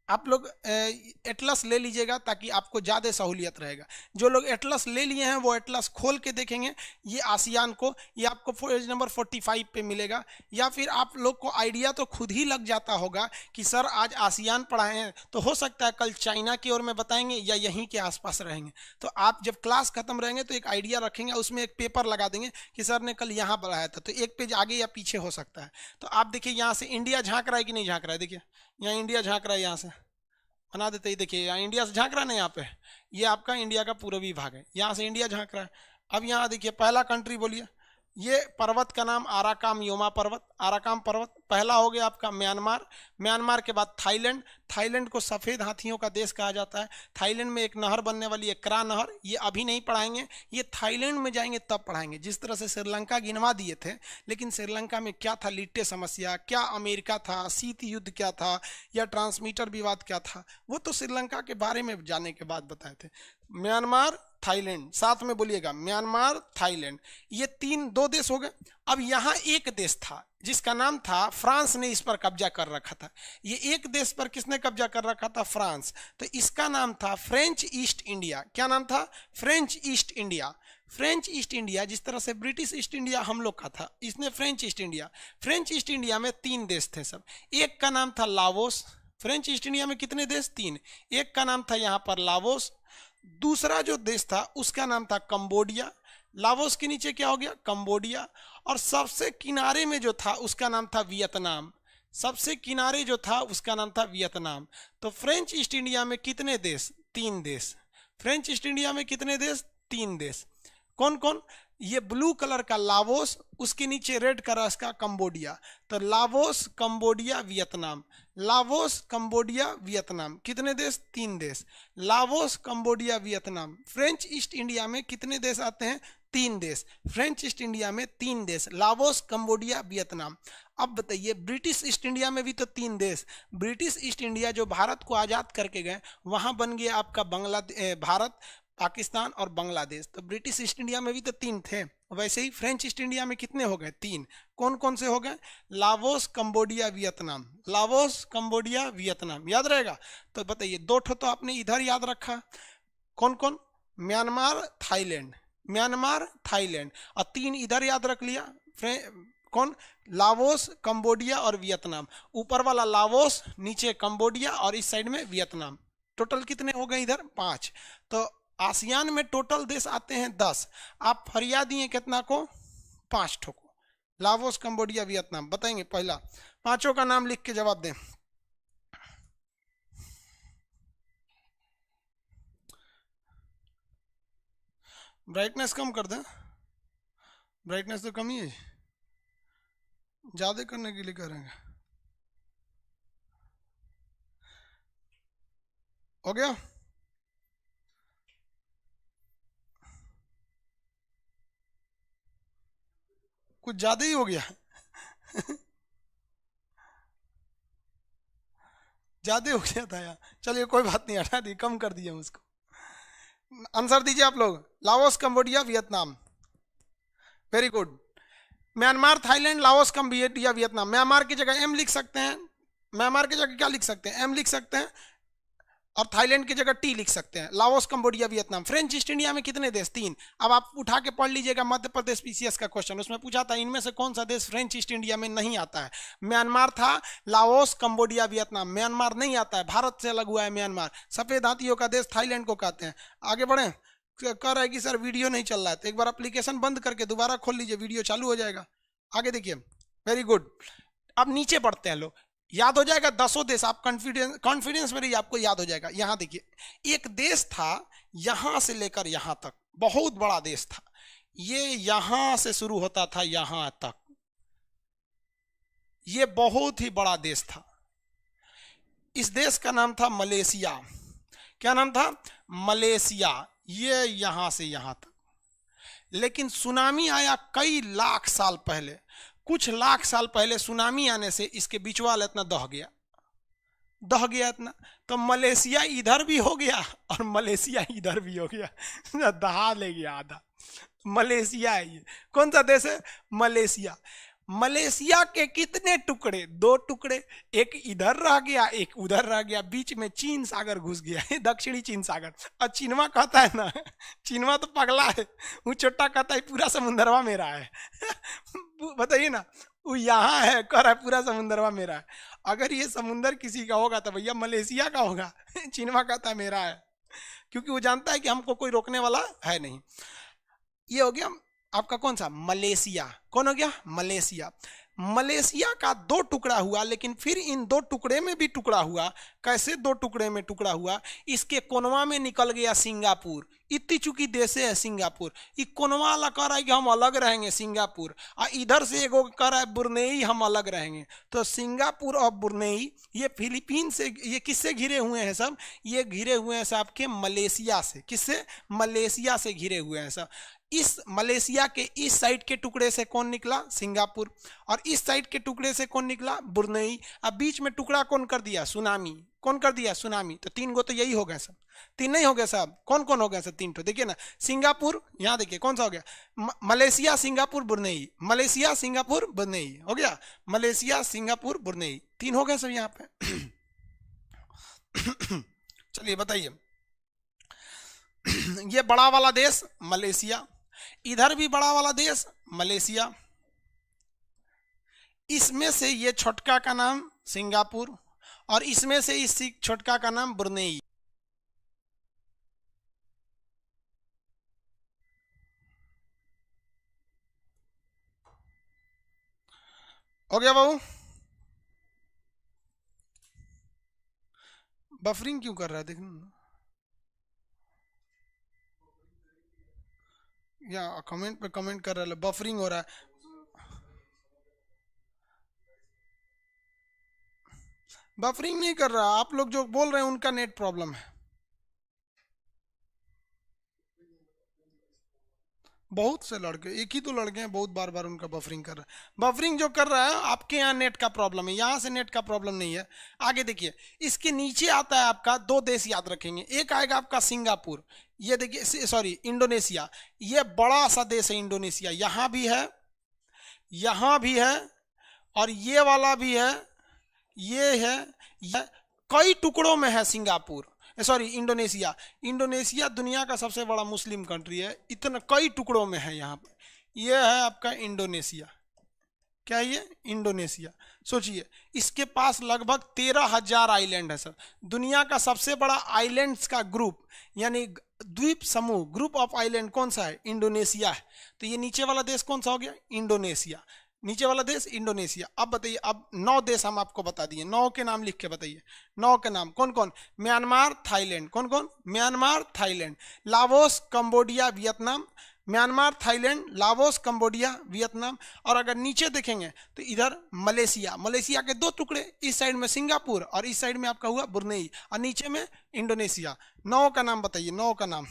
आप लोग एटलस ले लीजिएगा ताकि आपको ज़्यादा सहूलियत रहेगा। जो लोग एटलस ले लिए हैं वो एटलस खोल के देखेंगे ये आसियान को, ये आपको पेज नंबर 45 पे मिलेगा। या फिर आप लोग को आइडिया तो खुद ही लग जाता होगा कि सर आज आसियान पढ़ाए हैं तो हो सकता है कल चाइना की ओर में बताएंगे या यहीं के आसपास रहेंगे। तो आप जब क्लास खत्म रहेंगे तो एक आइडिया रखेंगे, उसमें एक पेपर लगा देंगे कि सर ने कल यहाँ पढ़ाया था, तो एक पेज आगे या पीछे हो सकता है। तो आप देखिए यहाँ से इंडिया झाँक रहा है कि नहीं झाँक रहा है? देखिए यहाँ इंडिया झाँक रहा है, यहाँ से बना देते ही देखिए यहाँ इंडिया से झांक रहा है ना, यहाँ पे ये आपका इंडिया का पूर्वी भाग है, यहाँ से इंडिया झांक रहा है। अब यहाँ देखिए पहला कंट्री बोलिए, ये पर्वत का नाम आराकाम योमा पर्वत, आराकाम पर्वत पहला हो गया आपका म्यांमार। म्यांमार के बाद थाईलैंड, थाईलैंड को सफ़ेद हाथियों का देश कहा जाता है। थाईलैंड में एक नहर बनने वाली है, क्रा नहर, ये अभी नहीं पढ़ाएंगे, ये थाईलैंड में जाएंगे तब पढ़ाएंगे। जिस तरह से श्रीलंका गिनवा दिए थे, लेकिन श्रीलंका में क्या था? लिट्टे समस्या, क्या अमेरिका था, शीत युद्ध क्या था, या ट्रांसमीटर विवाद क्या था, वो तो श्रीलंका के बारे में जाने के बाद बताए थे। म्यांमार, थाईलैंड, साथ में बोलिएगा, म्यांमार, थाईलैंड, ये दो देश हो गए। अब यहाँ एक देश था जिसका नाम था, फ्रांस ने इस पर कब्जा कर रखा था। ये एक देश पर किसने कब्जा कर रखा था? फ्रांस। तो इसका नाम था फ्रेंच ईस्ट इंडिया। क्या नाम था? French east India. French east India, जिस तरह से ब्रिटिश ईस्ट इंडिया हम लोग का था, इसने French east India. French east India में 3 देश थे सब। एक का नाम था लाओस। फ्रेंच ईस्ट इंडिया में कितने देश? 3। एक का नाम था यहाँ पर लाओस, दूसरा जो देश था उसका नाम था कंबोडिया, लाओस के नीचे क्या हो गया? कंबोडिया, और सबसे किनारे में जो था उसका नाम था वियतनाम। सबसे किनारे जो था उसका नाम था वियतनाम। तो फ्रेंच ईस्ट इंडिया में कितने देश? 3 देश। फ्रेंच ईस्ट इंडिया में कितने देश? 3 देश। कौन कौन? ये ब्लू कलर का लाओस, उसके नीचे रेड कलर का कंबोडिया। तो Laos, Cambodia, Vietnam, Laos, Cambodia, Vietnam, कितने देश? 3 देश। Laos, Cambodia, Vietnam. French east India में कितने देश आते हैं? 3 देश। फ्रेंच ईस्ट इंडिया में 3 देश, लाओस, कंबोडिया, वियतनाम। अब बताइए ब्रिटिश ईस्ट इंडिया में भी तो 3 देश। ब्रिटिश ईस्ट इंडिया जो भारत को आज़ाद करके गए, वहाँ बन गया आपका भारत, पाकिस्तान और बांग्लादेश। तो ब्रिटिश ईस्ट इंडिया में भी तो 3 थे। वैसे ही फ्रेंच ईस्ट इंडिया में कितने हो गए? 3। कौन कौन से हो गए? Laos, Cambodia, Vietnam, Laos, Cambodia, Vietnam, याद रहेगा? तो बताइए 2 तो आपने इधर याद रखा, कौन कौन? म्यांमार, थाईलैंड, म्यांमार, थाईलैंड, और 3 इधर याद रख लिया, कौन? लाओस, कंबोडिया और वियतनाम। ऊपर वाला लाओस, नीचे कंबोडिया और इस साइड में वियतनाम। टोटल कितने हो गए इधर? 5। तो आसियान में टोटल देश आते हैं 10। आप फरिया दिए कितना को? 5 ठो को। लाओस, कंबोडिया, वियतनाम बताएंगे पहला। 5 का नाम लिख के जवाब दें। ब्राइटनेस कम कर दें, ब्राइटनेस तो कम ही है, ज़्यादा करने के लिए करेंगे। हो गया? कुछ ज्यादा ही हो गया। ज्यादा हो गया था यार, चलिए कोई बात नहीं, हटा दी, कम कर दिया उसको। आंसर दीजिए आप लोग, Laos, Cambodia, Vietnam. Very good. Myanmar, Thailand, Laos, Cambodia, Vietnam. Myanmar की जगह एम लिख सकते हैं, म्यांमार की जगह क्या लिख सकते हैं, एम लिख सकते हैं, और थाईलैंड की जगह टी लिख सकते हैं। Laos, Cambodia, Vietnam. French east India में कितने देश? 3। अब आप उठा के पढ़ लीजिएगा मध्य प्रदेश पीसीएस का क्वेश्चन, उसमें पूछा था इनमें से कौन सा देश फ्रेंच ईस्ट इंडिया में नहीं आता है। म्यांमार था, लाओस, कंबोडिया, वियतनाम। म्यांमार नहीं आता है, भारत से अलग हुआ है म्यांमार। सफेद हाथियों का देश थाईलैंड को कहते हैं। आगे बढ़े। कह रहा है कि सर वीडियो नहीं चल रहा है, तो एक बार एप्लीकेशन बंद करके दोबारा खोल लीजिए, वीडियो चालू हो जाएगा। आगे देखिए, वेरी गुड। अब नीचे बढ़ते हैं लोग, याद हो जाएगा 10 देश, आप कॉन्फिडेंस में रहिए, आपको याद हो जाएगा। यहां देखिए, एक देश था यहां से लेकर यहां तक, बहुत बड़ा देश था, ये यहां से शुरू होता था यहां तक, ये बहुत ही बड़ा देश था। इस देश का नाम था मलेशिया। क्या नाम था? मलेशिया। ये यहां से यहां तक। लेकिन सुनामी आया कई लाख साल पहले, कुछ लाख साल पहले सुनामी आने से इसके बीच वाला इतना दह गया इतना, तो मलेशिया इधर भी हो गया और मलेशिया इधर भी हो गया, दहा ले गया आधा। मलेशिया है ये। कौन सा देश है? मलेशिया। मलेशिया के कितने टुकड़े? 2 टुकड़े, एक इधर रह गया, एक उधर रह गया, बीच में चीन सागर घुस गया है, दक्षिणी चीन सागर। और चीनवा कहता है ना, चीनवा तो पगला है, वो छोटा कहता है पूरा समुंदरवा मेरा है। बताइए ना, वो यहाँ है, कह रहा है पूरा समुंदरवा मेरा है। अगर ये समुंदर किसी का होगा तो भैया मलेशिया का होगा। चीनवा कहता है मेरा है, क्योंकि वो जानता है कि हमको कोई रोकने वाला है नहीं। ये हो गया आपका कौन सा? मलेशिया। कौन हो गया? मलेशिया। मलेशिया का 2 टुकड़ा हुआ, लेकिन फिर इन 2 टुकड़े में भी टुकड़ा हुआ। कैसे 2 टुकड़े में टुकड़ा हुआ? इसके कोनवा में निकल गया सिंगापुर। इतनी चुकी देश है सिंगापुर, ये कोनवा वाला कह रहा है कि हम अलग रहेंगे सिंगापुर, और इधर से एगो कह रहा है बुर्नेई हम अलग रहेंगे। तो सिंगापुर और बुर्नेई ये फिलीपीन से, ये किससे घिरे हुए हैं सब? ये घिरे हुए हैं सब के मलेशिया से। किससे? मलेशिया से घिरे हुए हैं सब। इस मलेशिया के इस साइड के टुकड़े से कौन निकला? सिंगापुर। और इस साइड के टुकड़े से कौन निकला? बुर्नेई। अब बीच में टुकड़ा कौन कर दिया? सुनामी। कौन कर दिया? सुनामी। तो 3 गो तो यही हो गए सब, 3 नहीं हो गए सब? कौन कौन हो गए सब? 3 तो देखिए ना, सिंगापुर, यहाँ देखिए कौन सा हो गया? Malaysia, Singapore, Brunei. Malaysia, Singapore, Brunei हो गया। मलेशिया, सिंगापुर, बुर्नेई, 3 हो गए सब यहाँ पे। चलिए बताइए, ये बड़ा वाला देश मलेशिया, इधर भी बड़ा वाला देश मलेशिया, इसमें से ये छोटका का नाम सिंगापुर, और इसमें से इस छोटका का नाम बुर्नेई। हो गया बाबू? बफरिंग क्यों कर रहा है? देखना या कमेंट पे कमेंट कर रहा है, बफरिंग हो रहा है। बफरिंग नहीं कर रहा, आप लोग जो बोल रहे हैं उनका नेट प्रॉब्लम है। बहुत से लड़के, एक ही तो लड़के हैं, बहुत बार बार उनका बफरिंग कर रहा है। बफरिंग जो कर रहा है आपके यहाँ नेट का प्रॉब्लम है, यहाँ से नेट का प्रॉब्लम नहीं है। आगे देखिए, इसके नीचे आता है आपका 2 देश याद रखेंगे। एक आएगा आपका सिंगापुर, ये देखिए, सॉरी इंडोनेशिया। ये बड़ा सा देश है इंडोनेशिया, यहाँ भी है, यहाँ भी है, और ये वाला भी है, ये है, ये कई टुकड़ों में है सिंगापुर, सॉरी इंडोनेशिया। इंडोनेशिया दुनिया का सबसे बड़ा मुस्लिम कंट्री है, इतना कई टुकड़ों में है यहाँ पर। ये है आपका इंडोनेशिया। क्या है ये? इंडोनेशिया। सोचिए, इसके पास लगभग 13,000 आइलैंड है सर। दुनिया का सबसे बड़ा आइलैंड्स का ग्रुप, यानी द्वीप समूह, ग्रुप ऑफ आइलैंड कौन सा है? इंडोनेशिया है। तो ये नीचे वाला देश कौन सा हो गया? इंडोनेशिया। नीचे वाला देश इंडोनेशिया। अब बताइए, अब 9 देश हम आपको बता दिए, 9 के नाम लिख के बताइए। 9 के नाम कौन कौन? Myanmar, Thailand. कौन कौन? Myanmar, Thailand, Laos, Cambodia, Vietnam. Myanmar, Thailand, Laos, Cambodia, Vietnam. और अगर नीचे देखेंगे तो इधर मलेशिया। मलेशिया के 2 टुकड़े, इस साइड में सिंगापुर और इस साइड में आपका हुआ बुर्नेई, और नीचे में इंडोनेशिया। 9 का नाम बताइए, 9 का नाम।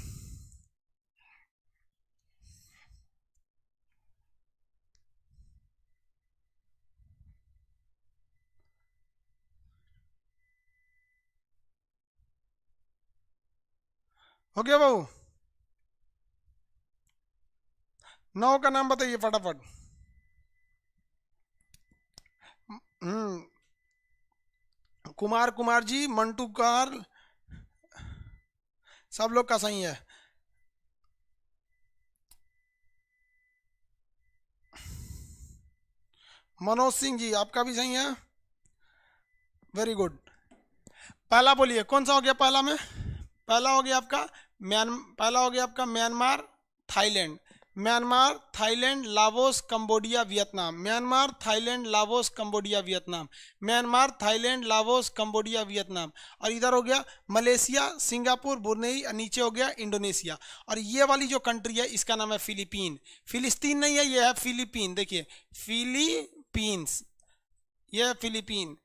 हो गया बहू? 9 का नाम बताइए फटाफट। हम्म, कुमार कुमार जी, मंटू कार, सब लोग का सही है। मनोज सिंह जी आपका भी सही है, वेरी गुड। पहला बोलिए कौन सा हो गया पहला में? पहला हो गया आपका पहला हो गया आपका Myanmar, Thailand. Myanmar, Thailand, Laos, Cambodia, Vietnam. Myanmar, Thailand, Laos, Cambodia, Vietnam. Myanmar, Thailand, Laos, Cambodia, Vietnam. और इधर हो गया मलेशिया, सिंगापुर, बुर्नेई, और नीचे हो गया इंडोनेशिया। और ये वाली जो कंट्री है इसका नाम है फिलीपीन। फिलिस्तीन नहीं है, ये है फिलीपीन। देखिए फिलीपींस, ये है फिलीपीन।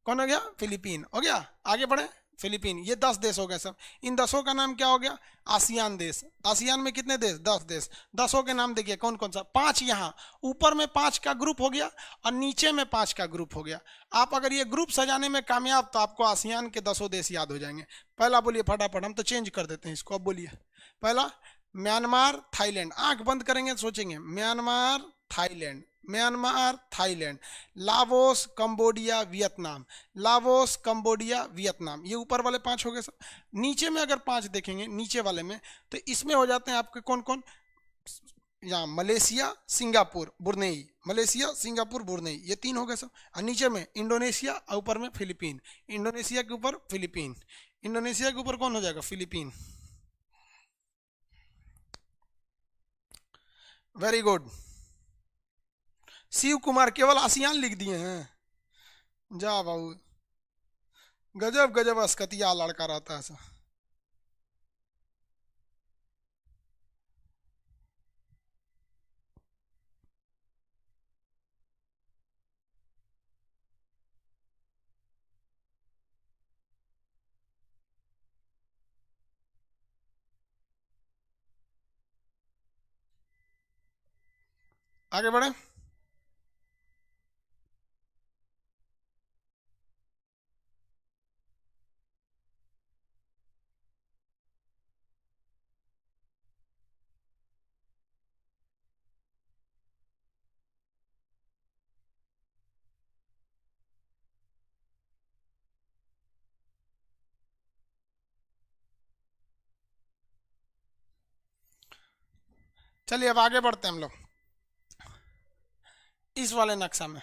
कौन हो गया? फिलीपीन हो गया। आगे बढ़े। फिलीपीन, ये 10 देश हो गए सब। इन 10 का नाम क्या हो गया? आसियान देश। आसियान में कितने देश? 10 देश। 10 के नाम देखिए कौन कौन सा। 5 यहाँ ऊपर में 5 का ग्रुप हो गया और नीचे में 5 का ग्रुप हो गया। आप अगर ये ग्रुप सजाने में कामयाब तो आपको आसियान के 10 देश याद हो जाएंगे। पहला बोलिए फटाफट, हम तो चेंज कर देते हैं इसको। अब बोलिए पहला म्यांमार, थाईलैंड। आंख बंद करेंगे सोचेंगे Myanmar, Thailand, Myanmar, Thailand, Laos, Cambodia, Vietnam. Laos, Cambodia, Vietnam. ये ऊपर वाले 5 हो गए सब। नीचे में अगर 5 देखेंगे नीचे वाले में तो इसमें हो जाते हैं आपके कौन कौन? यहाँ Malaysia, Singapore, Brunei. Malaysia, Singapore, बुर्नेई, ये 3 हो गए सब। और नीचे में इंडोनेशिया और ऊपर में फिलीपीन। इंडोनेशिया के ऊपर फिलीपीन। इंडोनेशिया के ऊपर कौन हो जाएगा? Philippine. Very good. Shiv Kumar केवल आसियान लिख दिए हैं। जा बाबू, गजब गजब अस्कतिया लड़का रहता है ऐसा। आगे बढ़े। चलिए अब आगे बढ़ते हैं हम लोग इस वाले नक्शा में।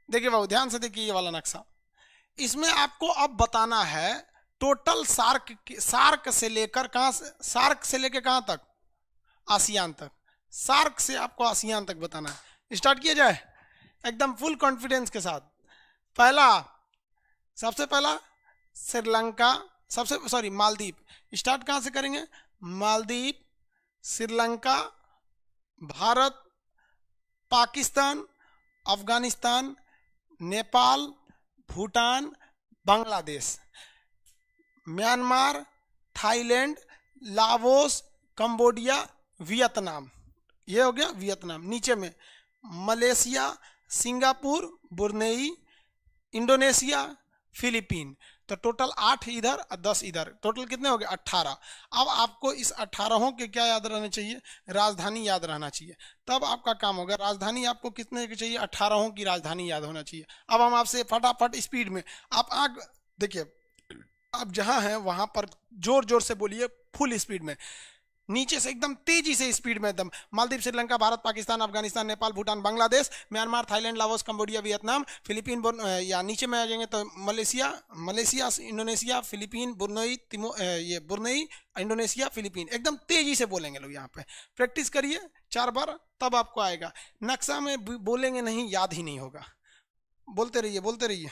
देखिए बाबू ध्यान से देखिए ये वाला नक्शा। इसमें आपको अब बताना है टोटल सार्क से लेकर कहां से, सार्क से लेकर कहां तक? आसियान तक। सार्क से आपको आसियान तक बताना है। स्टार्ट किया जाए एकदम फुल कॉन्फिडेंस के साथ। पहला, सबसे पहला श्रीलंका, सबसे सॉरी मालदीव। स्टार्ट कहां से करेंगे? Maldives, Sri Lanka, Bharat, Pakistan, Afghanistan, Nepal, Bhutan, Bangladesh, Myanmar, Thailand, Laos, Cambodia, Vietnam. ये हो गया वियतनाम। नीचे में मलेशिया, सिंगापुर, बुर्नेई, इंडोनेशिया, फिलीपीन। तो टोटल 8 इधर और 10 इधर, टोटल कितने हो गए? 18। अब आपको इस 18 के क्या याद रहना चाहिए? राजधानी याद रहना चाहिए। तब आपका काम होगा। राजधानी आपको कितने की चाहिए? 18 की राजधानी याद होना चाहिए। अब हम आपसे फटाफट स्पीड में, आप आग देखिए, आप जहां हैं वहां पर जोर जोर से बोलिए, फुल स्पीड में, नीचे से एकदम तेजी से स्पीड में एकदम। Maldives, Sri Lanka, Bharat, Pakistan, Afghanistan, Nepal, Bhutan, Bangladesh, Myanmar, Thailand, Laos, Cambodia, Vietnam, Philippine, या नीचे में आ जाएंगे तो मलेशिया, मलेशिया, इंडोनेशिया, फिलीपीन, बुर्नेई, ये बुर्नेई, इंडोनेशिया, फिलीपीन। एकदम तेजी से बोलेंगे लोग यहाँ पे। प्रैक्टिस करिए 4 बार, तब आपको आएगा। नक्शा में बोलेंगे नहीं, याद ही नहीं होगा। बोलते रहिए बोलते रहिए।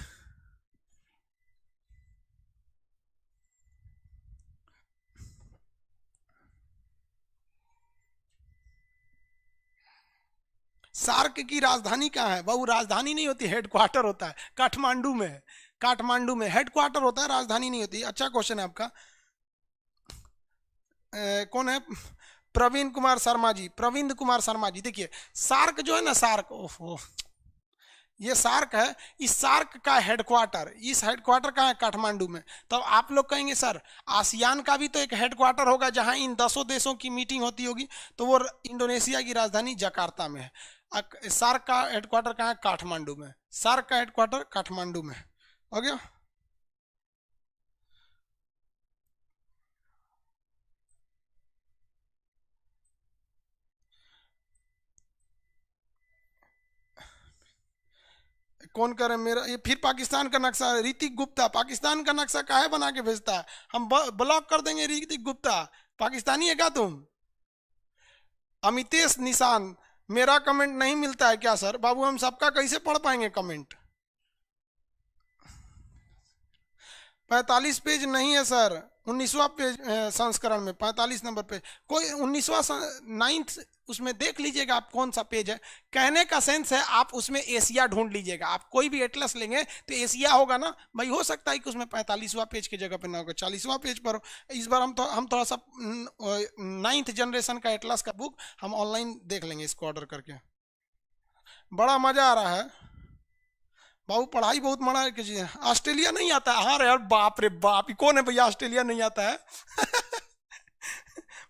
सार्क की राजधानी कहाँ है? वो राजधानी नहीं होती, हेडक्वार्टर होता है। काठमांडू में है। काठमांडू में हेडक्वार्टर होता है, राजधानी नहीं होती। अच्छा क्वेश्चन है आपका। कौन है? प्रवीण कुमार शर्मा जी, प्रवीण कुमार शर्मा जी। देखिए सार्क जो है ना, सार्क, ओहो ये सार्क है। इस सार्क का हेडक्वार्टर, इस हेडक्वार्टर कहाँ है? काठमांडू में। तो आप लोग कहेंगे सर आसियान का भी तो एक हेडक्वार्टर होगा जहां इन 10 देशों की मीटिंग होती होगी, तो वो इंडोनेशिया की राजधानी जकार्ता में है। सार्क का हेडक्वार्टर कहाँ है? काठमांडू में। सार्क का हेडक्वार्टर काठमांडू में। हो गया। कौन करे मेरा ये फिर पाकिस्तान का नक्शा? ऋतिक गुप्ता पाकिस्तान का नक्शा काहे बना के भेजता है? हम ब्लॉक कर देंगे ऋतिक गुप्ता। पाकिस्तानी है क्या तुम? अमितेश निशान, मेरा कमेंट नहीं मिलता है क्या सर? बाबू हम सबका कैसे पढ़ पाएंगे कमेंट? 45 पेज नहीं है सर, 19वां पेज संस्करण में 45 नंबर पे कोई 19वां 9th उसमें देख लीजिएगा आप कौन सा पेज है। कहने का सेंस है आप उसमें एशिया ढूंढ लीजिएगा। आप कोई भी एटलस लेंगे तो एशिया होगा ना भाई। हो सकता है कि उसमें 45वां पेज की जगह पे ना होगा, 40वां पेज पर हो। इस बार हम थोड़ा सा 9th जनरेशन का एटलस का बुक हम ऑनलाइन देख लेंगे इसको ऑर्डर करके। बड़ा मजा आ रहा है बाबू, पढ़ाई बहुत मना कीजिए। ऑस्ट्रेलिया नहीं आता है? हाँ रे यार, बाप रे बाप, ये कौन है भैया ऑस्ट्रेलिया नहीं आता है?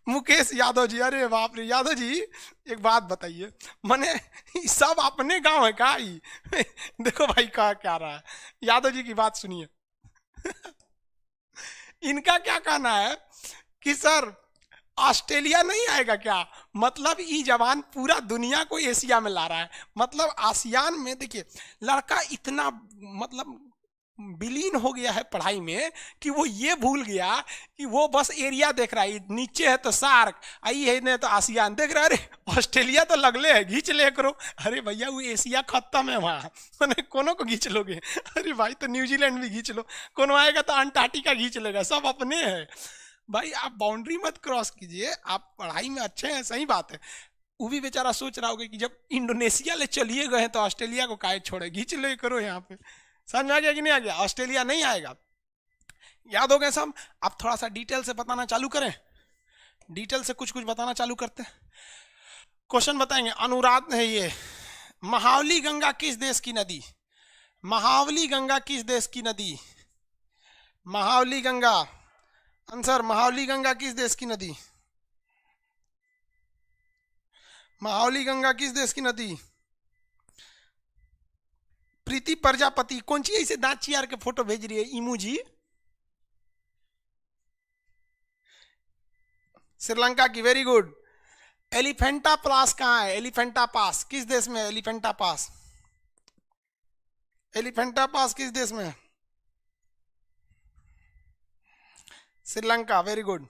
मुकेश यादव जी, अरे बाप रे यादव जी, एक बात बताइए, मैंने सब अपने गांव है का ही? देखो भाई कहा क्या रहा है, यादव जी की बात सुनिए। इनका क्या कहना है कि सर ऑस्ट्रेलिया नहीं आएगा क्या? मतलब ये जवान पूरा दुनिया को एशिया में ला रहा है। मतलब आसियान में देखिए लड़का इतना मतलब विलीन हो गया है पढ़ाई में कि वो ये भूल गया कि वो बस एरिया देख रहा है। नीचे है तो सार्क, आई है नहीं तो आसियान देख रहा है। अरे ऑस्ट्रेलिया तो लगले है, घींच ले करो। अरे भैया वो एशिया खत्म है वहाँ, मैंने कोनो को घींच लोगे? अरे भाई तो न्यूजीलैंड भी घींच लो, कोनो आएगा तो अंटार्कटिका घींच लेगा, सब अपने हैं भाई। आप बाउंड्री मत क्रॉस कीजिए, आप पढ़ाई में अच्छे हैं, सही बात है। वो भी बेचारा सोच रहा होगा कि जब इंडोनेशिया ले चलिए गए हैं तो ऑस्ट्रेलिया को काहे छोड़े, घींच ले करो यहाँ पे। समझ में आ गया कि नहीं आ गया? ऑस्ट्रेलिया नहीं आएगा, याद हो गए सब। आप थोड़ा सा डिटेल से बताना चालू करें, डिटेल से कुछ कुछ बताना चालू करते हैं। क्वेश्चन बताएंगे। अनुराध है ये, महावली गंगा किस देश की नदी? महावली गंगा किस देश की नदी? महावली गंगा, आंसर महावली गंगा किस देश की नदी? महावली गंगा किस देश की नदी? प्रीति प्रजापति, कौन ची ऐसे दांत चियार के फोटो भेज रही है इमू जी? श्रीलंका की, वेरी गुड। एलिफेंटा पास कहाँ है? एलिफेंटा पास किस देश में है? एलिफेंटा पास, एलिफेंटा पास किस देश में है? Sri Lanka, very good.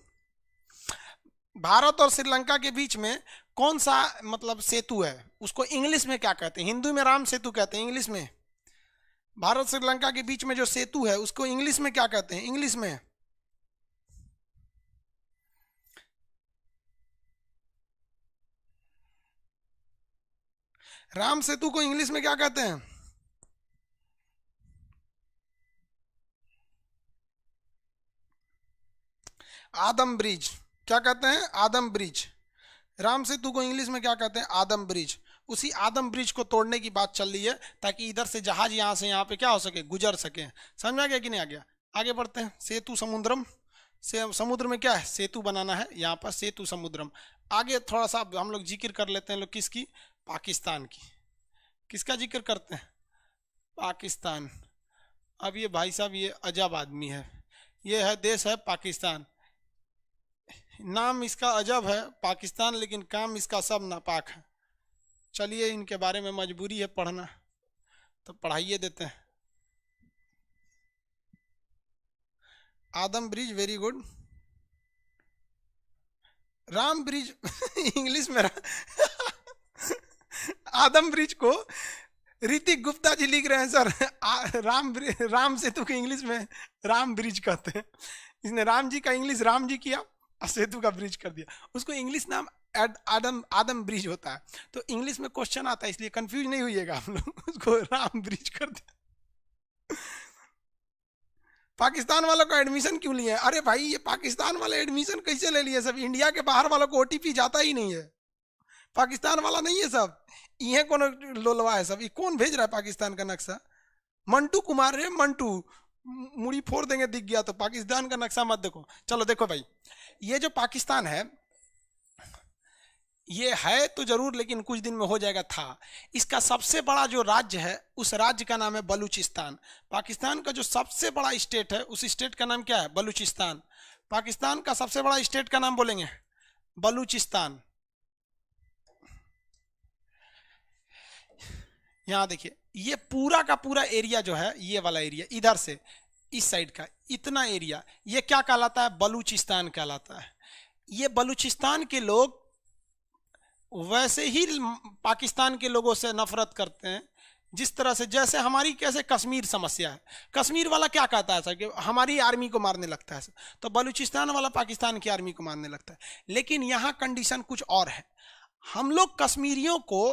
भारत और श्रीलंका के बीच में कौन सा मतलब सेतु है? उसको इंग्लिश में क्या कहते हैं? हिंदी में राम सेतु कहते हैं, इंग्लिश में भारत श्रीलंका के बीच में जो सेतु है उसको इंग्लिश में क्या कहते हैं? इंग्लिश में राम सेतु को इंग्लिश में क्या कहते हैं? आदम ब्रिज, क्या कहते हैं? आदम ब्रिज। राम सेतु को इंग्लिश में क्या कहते हैं? आदम ब्रिज। उसी आदम ब्रिज को तोड़ने की बात चल रही है ताकि इधर से जहाज यहाँ से यहाँ पे क्या हो सके, गुजर सके। समझ में आ गया कि नहीं आ गया? आगे बढ़ते हैं। सेतु समुद्रम, से समुद्र में क्या है? सेतु बनाना है, यहाँ पर सेतु समुद्रम। आगे थोड़ा सा हम लोग जिक्र कर लेते हैं लोग किसकी? पाकिस्तान की। किसका जिक्र करते हैं? पाकिस्तान। अब ये भाई साहब ये अजब आदमी है, ये है देश है पाकिस्तान। नाम इसका अजब है पाकिस्तान, लेकिन काम इसका सब नापाक है। चलिए इनके बारे में मजबूरी है पढ़ना, तो पढ़ाइए देते हैं। आदम bridge, very good. Ram bridge English में आदम ब्रिज को ऋतिक गुप्ता जी लिख रहे हैं सर। राम सेतु के इंग्लिश में राम ब्रिज कहते हैं। इसने राम जी का इंग्लिश राम जी किया और सेतु का ब्रिज कर दिया। उसको इंग्लिश नाम आदम आदम ब्रिज होता है। तो इंग्लिश में क्वेश्चन आता है, इसलिए कंफ्यूज नहीं होइएगा हम लोग, उसको राम ब्रिज कर दिया। पाकिस्तान वालों का एडमिशन क्यों लिए? अरे भाई ये पाकिस्तान वाले एडमिशन कैसे ले लिए? सब इंडिया के बाहर वालों को ओटीपी जाता ही नहीं है। पाकिस्तान वाला नहीं है सब, ये कौन लोलवा है सब, ये कौन भेज रहा है पाकिस्तान का नक्शा? मंटू कुमार रे मंटू, मुड़ी फोड़ देंगे दिख गया तो। पाकिस्तान का नक्शा मत देखो। चलो देखो भाई, ये जो पाकिस्तान है ये है तो जरूर, लेकिन कुछ दिन में हो जाएगा था। इसका सबसे बड़ा जो राज्य है उस राज्य का नाम है बलूचिस्तान। पाकिस्तान का जो सबसे बड़ा स्टेट है उस स्टेट का नाम क्या है? बलूचिस्तान। पाकिस्तान का सबसे बड़ा स्टेट का नाम बोलेंगे बलूचिस्तान। यहां देखिए, ये पूरा का पूरा एरिया जो है, ये वाला एरिया इधर से इस साइड का इतना एरिया, ये क्या कहलाता है? बलूचिस्तान कहलाता है। ये बलूचिस्तान के लोग वैसे ही पाकिस्तान के लोगों से नफरत करते हैं जिस तरह से, जैसे हमारी कैसे कश्मीर समस्या है, कश्मीर वाला क्या कहता है सर कि हमारी आर्मी को मारने लगता है, तो बलूचिस्तान वाला पाकिस्तान की आर्मी को मारने लगता है। लेकिन यहाँ कंडीशन कुछ और है। हम लोग कश्मीरियों को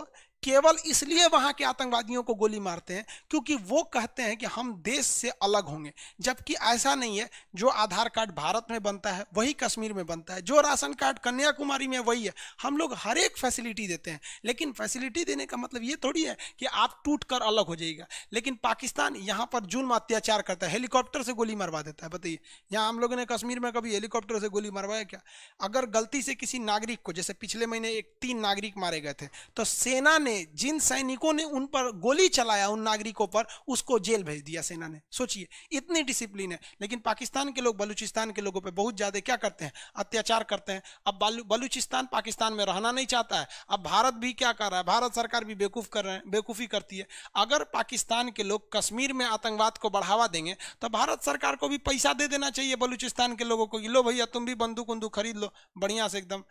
केवल इसलिए वहां के आतंकवादियों को गोली मारते हैं क्योंकि वो कहते हैं कि हम देश से अलग होंगे, जबकि ऐसा नहीं है। जो आधार कार्ड भारत में बनता है वही कश्मीर में बनता है, जो राशन कार्ड कन्याकुमारी में वही है। हम लोग हर एक फैसिलिटी देते हैं, लेकिन फैसिलिटी देने का मतलब ये थोड़ी है कि आप टूट कर अलग हो जाइएगा। लेकिन पाकिस्तान यहाँ पर जुल्म अत्याचार करता है, हेलीकॉप्टर से गोली मरवा देता है। बताइए, यहाँ हम लोगों ने कश्मीर में कभी हेलीकॉप्टर से गोली मरवाया क्या? अगर गलती से किसी नागरिक को, जैसे पिछले महीने 3 नागरिक मारे गए थे, तो सेना ने, जिन सैनिकों ने उन पर गोली चलाया उन नागरिकों पर, उसको जेल भेज दिया सेना ने। सोचिए, इतनी डिसिप्लिन है। लेकिन पाकिस्तान के लोग बलूचिस्तान के लोगों पे बहुत ज्यादा क्या करते हैं? अत्याचार करते हैं। अब बलूचिस्तान पाकिस्तान में रहना नहीं चाहता है। अब भारत भी क्या कर रहा है? भारत सरकार भी बेवकूफी करती है। अगर पाकिस्तान के लोग कश्मीर में आतंकवाद को बढ़ावा देंगे तो भारत सरकार को भी पैसा दे देना चाहिए बलूचिस्तान के लोगों को, लो भैया तुम भी बंदूक उंदूक खरीद लो, बढ़िया से एकदम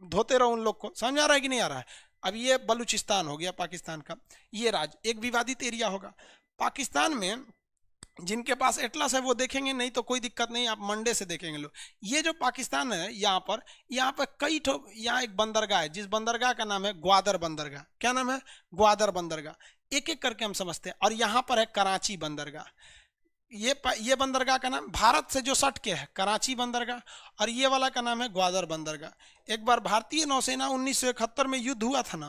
धोते रहो उन लोग को। समझ आ रहा है कि नहीं आ रहा है? अब ये बलूचिस्तान हो गया पाकिस्तान का, ये राज्य एक विवादित एरिया होगा। पाकिस्तान में जिनके पास एटलस है वो देखेंगे, नहीं तो कोई दिक्कत नहीं, आप मंडे से देखेंगे लोग। ये जो पाकिस्तान है, यहाँ पर कई यहाँ एक बंदरगाह है, जिस बंदरगाह का नाम है ग्वादर बंदरगाह। क्या नाम है? ग्वादर बंदरगाह। एक एक करके हम समझते हैं। और यहाँ पर है कराची बंदरगाह। ये बंदरगाह का नाम भारत से जो सट के है कराची बंदरगाह, और ये वाला का नाम है ग्वादर बंदरगाह। एक बार भारतीय नौसेना 1971 में युद्ध हुआ था ना,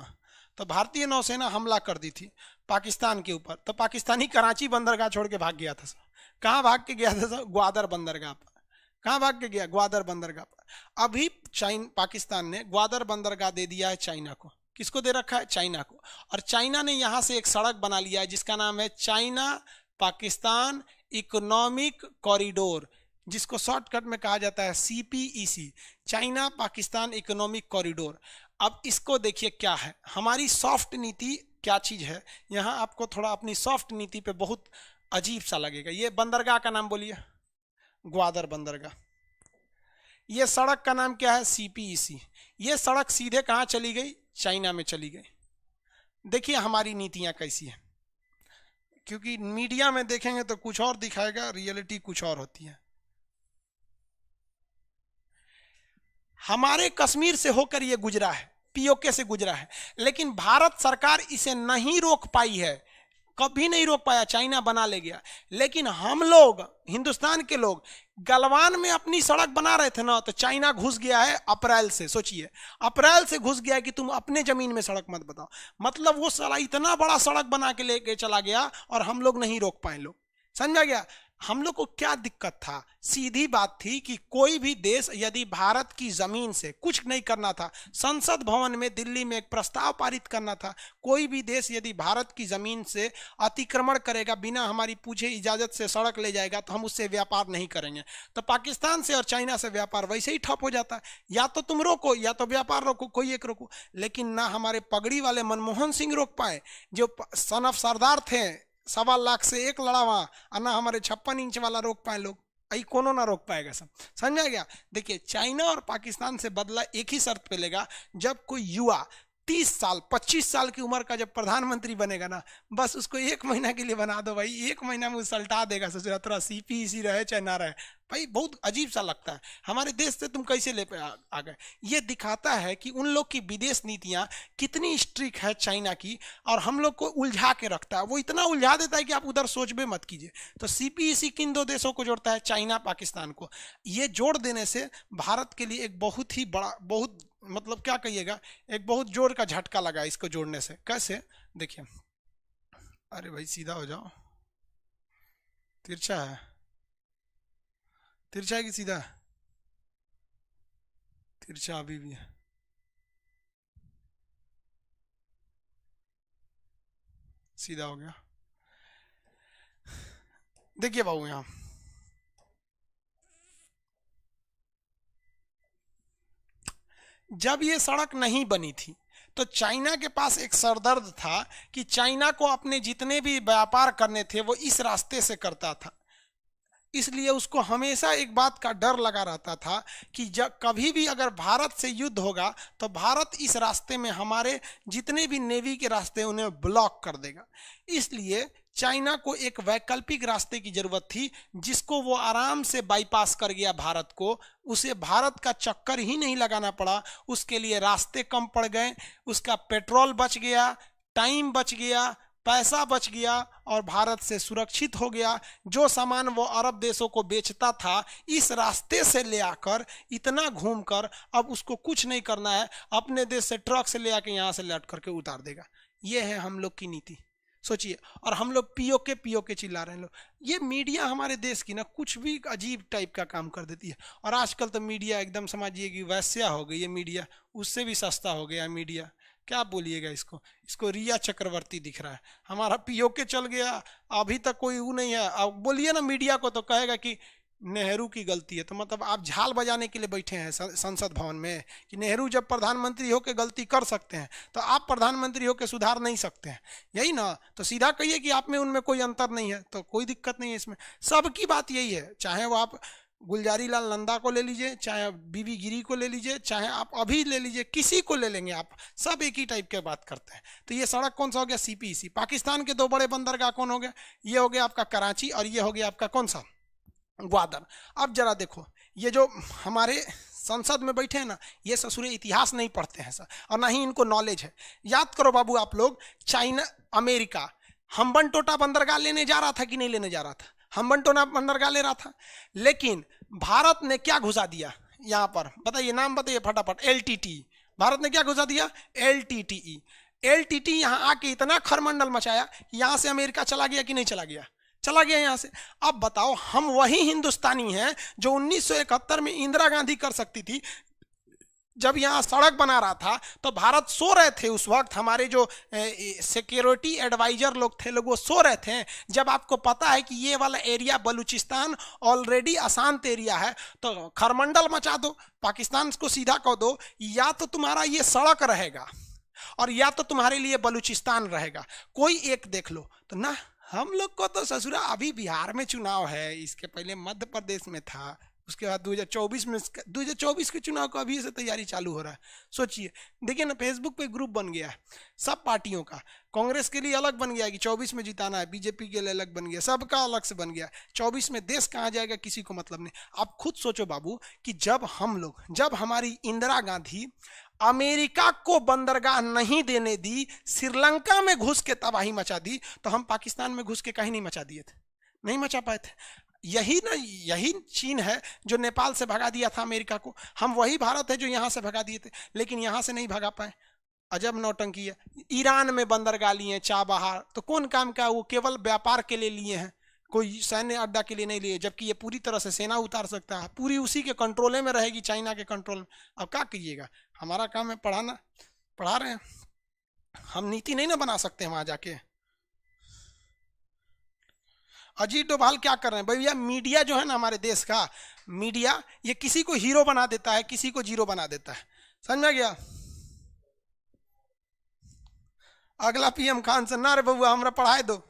तो भारतीय नौसेना हमला कर दी थी पाकिस्तान के ऊपर, तो पाकिस्तानी कराची बंदरगाह छोड़ के भाग गया था सर। कहाँ भाग के गया था सर? ग्वादर बंदरगाह पर। कहाँ भाग के गया? ग्वादर बंदरगाह पर। अभी पाकिस्तान ने ग्वादर बंदरगाह दे दिया है चाइना को। किसको दे रखा है? चाइना को। और चाइना ने यहाँ से एक सड़क बना लिया है जिसका नाम है चाइना पाकिस्तान इकोनॉमिक कॉरिडोर, जिसको शॉर्टकट में कहा जाता है CPEC, China Pakistan economic corridor. अब इसको देखिए क्या है, हमारी सॉफ्ट नीति क्या चीज है। यहाँ आपको थोड़ा अपनी सॉफ्ट नीति पे बहुत अजीब सा लगेगा। ये बंदरगाह का नाम बोलिए, ग्वादर बंदरगाह। ये सड़क का नाम क्या है? CPEC। ये सड़क सीधे कहाँ चली गई? चाइना में चली गई। देखिए हमारी नीतियां कैसी है, क्योंकि मीडिया में देखेंगे तो कुछ और दिखाएगा, रियलिटी कुछ और होती है। हमारे कश्मीर से होकर ये गुजरा है, POK से गुजरा है, लेकिन भारत सरकार इसे नहीं रोक पाई है, कभी नहीं रोक पाया। चाइना बना ले गया। लेकिन हम लोग, हिंदुस्तान के लोग, गलवान में अपनी सड़क बना रहे थे ना, तो चाइना घुस गया है अप्रैल से। सोचिए, अप्रैल से घुस गया है कि तुम अपने जमीन में सड़क मत बताओ। मतलब वो साला इतना बड़ा सड़क बना के लेके चला गया और हम लोग नहीं रोक पाए। लोग समझा गया? हम लोग को क्या दिक्कत था? सीधी बात थी कि कोई भी देश यदि भारत की जमीन से कुछ नहीं करना था, संसद भवन में दिल्ली में एक प्रस्ताव पारित करना था, कोई भी देश यदि भारत की जमीन से अतिक्रमण करेगा, बिना हमारी पूछे इजाजत से सड़क ले जाएगा, तो हम उससे व्यापार नहीं करेंगे। तो पाकिस्तान से और चाइना से व्यापार वैसे ही ठप हो जाता है। या तो तुम रोको या तो व्यापार रोको, कोई एक रोको। लेकिन ना हमारे पगड़ी वाले मनमोहन सिंह रोक पाए, जो सन ऑफ सरदार थे, 1.25 लाख से एक लड़ा वहां, और ना हमारे 56 इंच वाला रोक पाए लोग। आई कोनो ना रोक पाएगा सब। समझा गया? देखिए, चाइना और पाकिस्तान से बदला एक ही शर्त पे लेगा, जब कोई युवा 30 साल 25 साल की उम्र का जब प्रधानमंत्री बनेगा ना, बस उसको 1 महीना के लिए बना दो भाई, 1 महीना में उलटा देगा। सोचो तेरा CPEC रहे चाहे ना रहे भाई, बहुत अजीब सा लगता है। हमारे देश से तुम कैसे ले आ गए? ये दिखाता है कि उन लोग की विदेश नीतियां कितनी स्ट्रिक्ट है चाइना की, और हम लोग को उलझा के रखता है। वो इतना उलझा देता है कि आप उधर सोचबे मत कीजिए। तो CPEC किन 2 देशों को जोड़ता है? चाइना पाकिस्तान को। ये जोड़ देने से भारत के लिए एक बहुत ही बड़ा, बहुत मतलब क्या कहिएगा, एक बहुत जोर का झटका लगा इसको जोड़ने से। कैसे, देखिए, अरे भाई सीधा हो जाओ, तिरछा है, तिरछा है कि सीधा है? तिरछा अभी भी है, सीधा हो गया। देखिए बाबू, यहाँ जब ये सड़क नहीं बनी थी तो चाइना के पास एक सरदर्द था कि चाइना को अपने जितने भी व्यापार करने थे वो इस रास्ते से करता था। इसलिए उसको हमेशा एक बात का डर लगा रहता था कि जब कभी भी अगर भारत से युद्ध होगा तो भारत इस रास्ते में हमारे जितने भी नेवी के रास्ते उन्हें ब्लॉक कर देगा। इसलिए चाइना को एक वैकल्पिक रास्ते की जरूरत थी जिसको वो आराम से बाईपास कर गया भारत को। उसे भारत का चक्कर ही नहीं लगाना पड़ा, उसके लिए रास्ते कम पड़ गए, उसका पेट्रोल बच गया, टाइम बच गया, पैसा बच गया और भारत से सुरक्षित हो गया। जो सामान वो अरब देशों को बेचता था इस रास्ते से ले आकर इतना घूमकर अब उसको कुछ नहीं करना है, अपने देश से ट्रक से ले आकर यहाँ से लौट करके उतार देगा। ये है हम लोग की नीति, सोचिए। और हम लोग पीओके चिल्ला रहे हैं लोग। ये मीडिया हमारे देश की ना कुछ भी अजीब टाइप का काम कर देती है। और आजकल तो मीडिया एकदम समझिए कि वैश्या हो गई है मीडिया, उससे भी सस्ता हो गया मीडिया। क्या बोलिएगा इसको, इसको रिया चक्रवर्ती दिख रहा है। हमारा पीओके चल गया, अभी तक कोई वो नहीं है। अब बोलिए ना मीडिया को तो कहेगा कि नेहरू की गलती है। तो मतलब आप झाल बजाने के लिए बैठे हैं संसद भवन में कि नेहरू जब प्रधानमंत्री होकर गलती कर सकते हैं तो आप प्रधानमंत्री होकर सुधार नहीं सकते हैं, यही ना? तो सीधा कहिए कि आप में उनमें कोई अंतर नहीं है, तो कोई दिक्कत नहीं है इसमें। सबकी बात यही है, चाहे वो आप गुलजारी लाल नंदा को ले लीजिए, चाहे बीबी गिरी को ले लीजिए, चाहे आप अभी ले लीजिए, किसी को ले लेंगे आप, सब एक ही टाइप के बात करते हैं। तो ये सड़क कौन सा हो गया? सीपीसी। पाकिस्तान के दो बड़े बंदरगाह कौन हो गया? ये हो गया आपका कराची और ये हो गया आपका कौन सा? ग्वादर। अब जरा देखो, ये जो हमारे संसद में बैठे हैं ना, ये ससुरे इतिहास नहीं पढ़ते हैं सर, और ना ही इनको नॉलेज है। याद करो बाबू आप लोग, चाइना, अमेरिका हम्बन टोटा बंदरगाह लेने जा रहा था कि नहीं लेने जा रहा था? हम्बन टोटा बंदरगाह ले रहा था, लेकिन भारत ने क्या घुसा दिया यहाँ पर? बताइए, नाम बताइए फटाफट। एलटीटी। भारत ने क्या घुसा दिया? एलटीटीई। एलटीटी यहाँ आके इतना खरमंडल मचाया, यहाँ से अमेरिका चला गया कि नहीं चला गया? चला गया यहाँ से। अब बताओ, हम वही हिंदुस्तानी हैं जो 1971 में इंदिरा गांधी कर सकती थी। जब यहाँ सड़क बना रहा था तो भारत सो रहे थे उस वक्त, हमारे जो सिक्योरिटी एडवाइजर लोग थे लोग वो सो रहे थे। जब आपको पता है कि ये वाला एरिया बलूचिस्तान ऑलरेडी अशांत एरिया है तो खरमंडल मचा दो, पाकिस्तान को सीधा कह दो, या तो तुम्हारा ये सड़क रहेगा और या तो तुम्हारे लिए बलूचिस्तान रहेगा, कोई एक देख लो। तो ना, हम लोग को तो ससुरा अभी बिहार में चुनाव है, इसके पहले मध्य प्रदेश में था, उसके बाद 2024 के चुनाव को अभी से तैयारी चालू हो रहा है। सोचिए, देखिए ना, फेसबुक पे ग्रुप बन गया है सब पार्टियों का। कांग्रेस के लिए अलग बन गया कि 24 में जिताना है, बीजेपी के लिए अलग बन गया, सबका अलग से बन गया। 24 में देश कहाँ जाएगा किसी को मतलब नहीं। आप खुद सोचो बाबू कि जब हमारी इंदिरा गांधी अमेरिका को बंदरगाह नहीं देने दी, श्रीलंका में घुस के तबाही मचा दी, तो हम पाकिस्तान में घुस के कहीं नहीं मचा दिए थे? नहीं मचा पाए थे। यही चीन है जो नेपाल से भगा दिया था अमेरिका को, हम वही भारत है जो यहाँ से भगा दिए थे, लेकिन यहाँ से नहीं भगा पाए। अजब नौटंकी है। ईरान में बंदरगाह लिए, चाबहार, तो कौन काम का? वो केवल व्यापार के लिए लिए हैं, कोई सैन्य अड्डा के लिए नहीं लिए, जबकि ये पूरी तरह से सेना उतार सकता है, पूरी उसी के कंट्रोल में रहेगी, चाइना के कंट्रोल में। अब क्या कहिएगा, हमारा काम है पढ़ाना, पढ़ा रहे हैं हम, नीति नहीं ना बना सकते वहां जाके। अजीत डोभाल क्या कर रहे हैं भैया? मीडिया जो है ना हमारे देश का मीडिया, ये किसी को हीरो बना देता है, किसी को जीरो बना देता है, समझ में गया? अगला पीएम खान से ना रे बउआ हमरा पढ़ाए दो।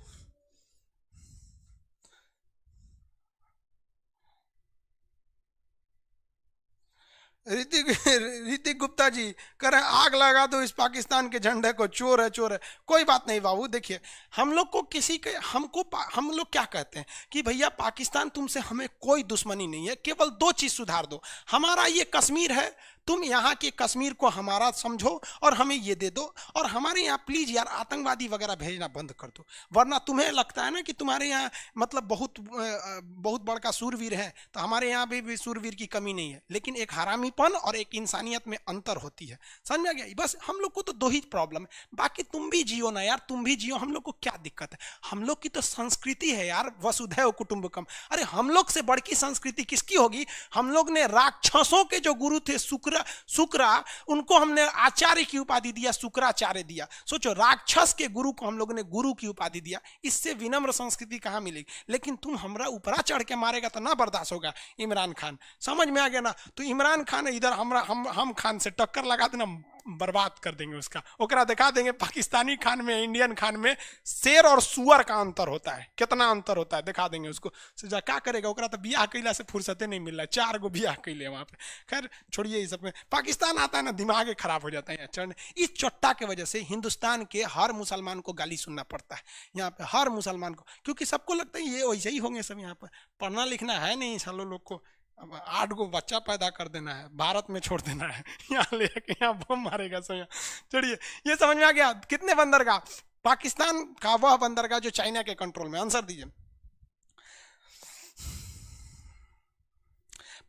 ऋतिक गुप्ता जी कह रहे हैं आग लगा दो इस पाकिस्तान के झंडे को, चोर है चोर है। कोई बात नहीं बाबू, देखिए हम लोग को किसी के हम लोग क्या कहते हैं कि भैया पाकिस्तान तुमसे हमें कोई दुश्मनी नहीं है, केवल दो चीज सुधार दो। हमारा ये कश्मीर है, तुम यहाँ के कश्मीर को हमारा समझो और हमें ये दे दो, और हमारे यहाँ प्लीज यार आतंकवादी वगैरह भेजना बंद कर दो। वरना तुम्हें लगता है ना कि तुम्हारे यहाँ मतलब बहुत बड़का सूरवीर है, तो हमारे यहाँ भी सूरवीर की कमी नहीं है, लेकिन एक हरामी प्राणीपन और एक इंसानियत में अंतर होती है। समझ में आ गया? बस हम लोग को तो दो ही प्रॉब्लम है, बाकी तुम भी जियो ना यार, तुम भी जियो, हम लोग को क्या दिक्कत है? हम लोग की तो संस्कृति है यार, वसुधैव कुटुंबकम। अरे हम लोग से बड़ की संस्कृति किसकी होगी? हम लोग ने राक्षसों के जो गुरु थे शुक्रा, उनको हमने आचार्य की उपाधि दिया, शुक्राचार्य दिया। सोचो, राक्षस के गुरु को हम लोग ने गुरु की उपाधि दिया, इससे विनम्र संस्कृति कहां मिलेगी? लेकिन तुम हमरा ऊपरा चढ़ के मारेगा तो ना बर्दाश्त होगा। इमरान खान, समझ में आ गया ना? तो इमरान खान इधर हम खान से टक्कर लगा देना, बर्बाद कर देंगे उसका, ओकरा दिखा देंगे पाकिस्तानी खान में इंडियन खान में शेर और सुअर का अंतर होता है, कितना अंतर होता है दिखा देंगे उसको। सीधा क्या करेगा? ओकरा तो बियाह कैला से फुर्सते नहीं मिल रहा है, 4 गो बियाह कैले वहां पे। खैर छोड़िए, ये सब में पाकिस्तान आता है ना दिमाग खराब हो जाता है चढ़ने। इस चट्टा के वजह से हिंदुस्तान के हर मुसलमान को गाली सुनना पड़ता है यहाँ पे, हर मुसलमान को, क्योंकि सबको लगता है ये वैसे ही होंगे सब। यहाँ पर पढ़ना लिखना है नहीं सालों लोग को, अब 8 गो बच्चा पैदा कर देना है, भारत में छोड़ देना है, यहाँ ले यहाँ बम मारेगा सब। चलिए, ये समझ में आ गया? कितने बंदरगाह? पाकिस्तान का वह बंदरगाह जो चाइना के कंट्रोल में। आंसर दीजिए।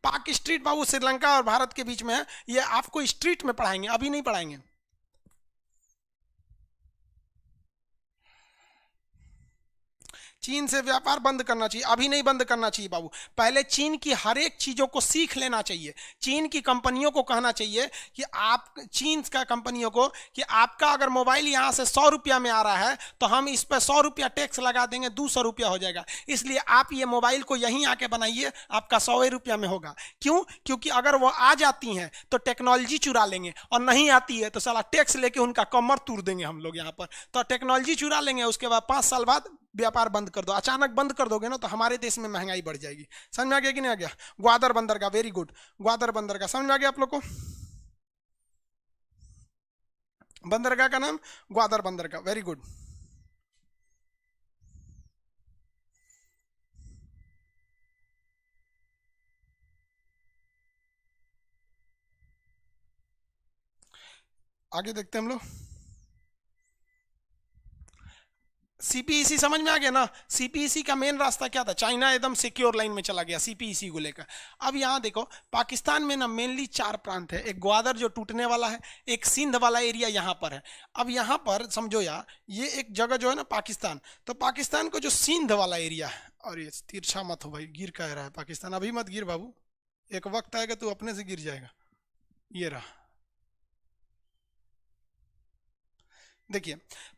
पाक स्ट्रीट बाबू श्रीलंका और भारत के बीच में है, ये आपको स्ट्रीट में पढ़ाएंगे, अभी नहीं पढ़ाएंगे। चीन से व्यापार बंद करना चाहिए, अभी नहीं बंद करना चाहिए बाबू। पहले चीन की हर एक चीजों को सीख लेना चाहिए। चीन की कंपनियों को कहना चाहिए कि आप, चीन का कंपनियों को, कि आपका अगर मोबाइल यहां से 100 रुपया में आ रहा है तो हम इस पर 100 रुपया टैक्स लगा देंगे, 200 रुपया हो जाएगा। इसलिए आप ये मोबाइल को यहीं आके बनाइए, आपका 100 रुपया में होगा। क्यों? क्योंकि अगर वो आ जाती हैं तो टेक्नोलॉजी चुरा लेंगे, और नहीं आती है तो साला टैक्स लेके उनका कमर तोड़ देंगे हम लोग यहाँ पर। तो टेक्नोलॉजी चुरा लेंगे, उसके बाद 5 साल बाद व्यापार बंद कर दो। अचानक बंद कर दोगे ना तो हमारे देश में महंगाई बढ़ जाएगी। समझ में आ गया कि नहीं आ गया? ग्वादर बंदरगाह, वेरी गुड, ग्वादर बंदरगाह समझ में आ गया आप लोग को? बंदरगाह का नाम ग्वादर बंदरगाह, वेरी गुड। आगे देखते हैं हम लोग। सीपीईसी समझ में आ गया ना? सीपीईसी का मेन रास्ता क्या था? चाइना एकदम सिक्योर लाइन में चला गया सीपीईसी को लेकर। अब यहाँ देखो, पाकिस्तान में ना मेनली 4 प्रांत है। एक ग्वादर जो टूटने वाला है, एक सिंध वाला एरिया यहाँ पर है। अब यहाँ पर समझो यार, ये एक जगह जो है ना पाकिस्तान, तो पाकिस्तान को जो सिंध वाला एरिया है, और ये तिरछा मत हो भाई, गिर कह रहा है पाकिस्तान, अभी मत गिर बाबू, एक वक्त आएगा तू अपने से गिर जाएगा। ये रहा, देखिए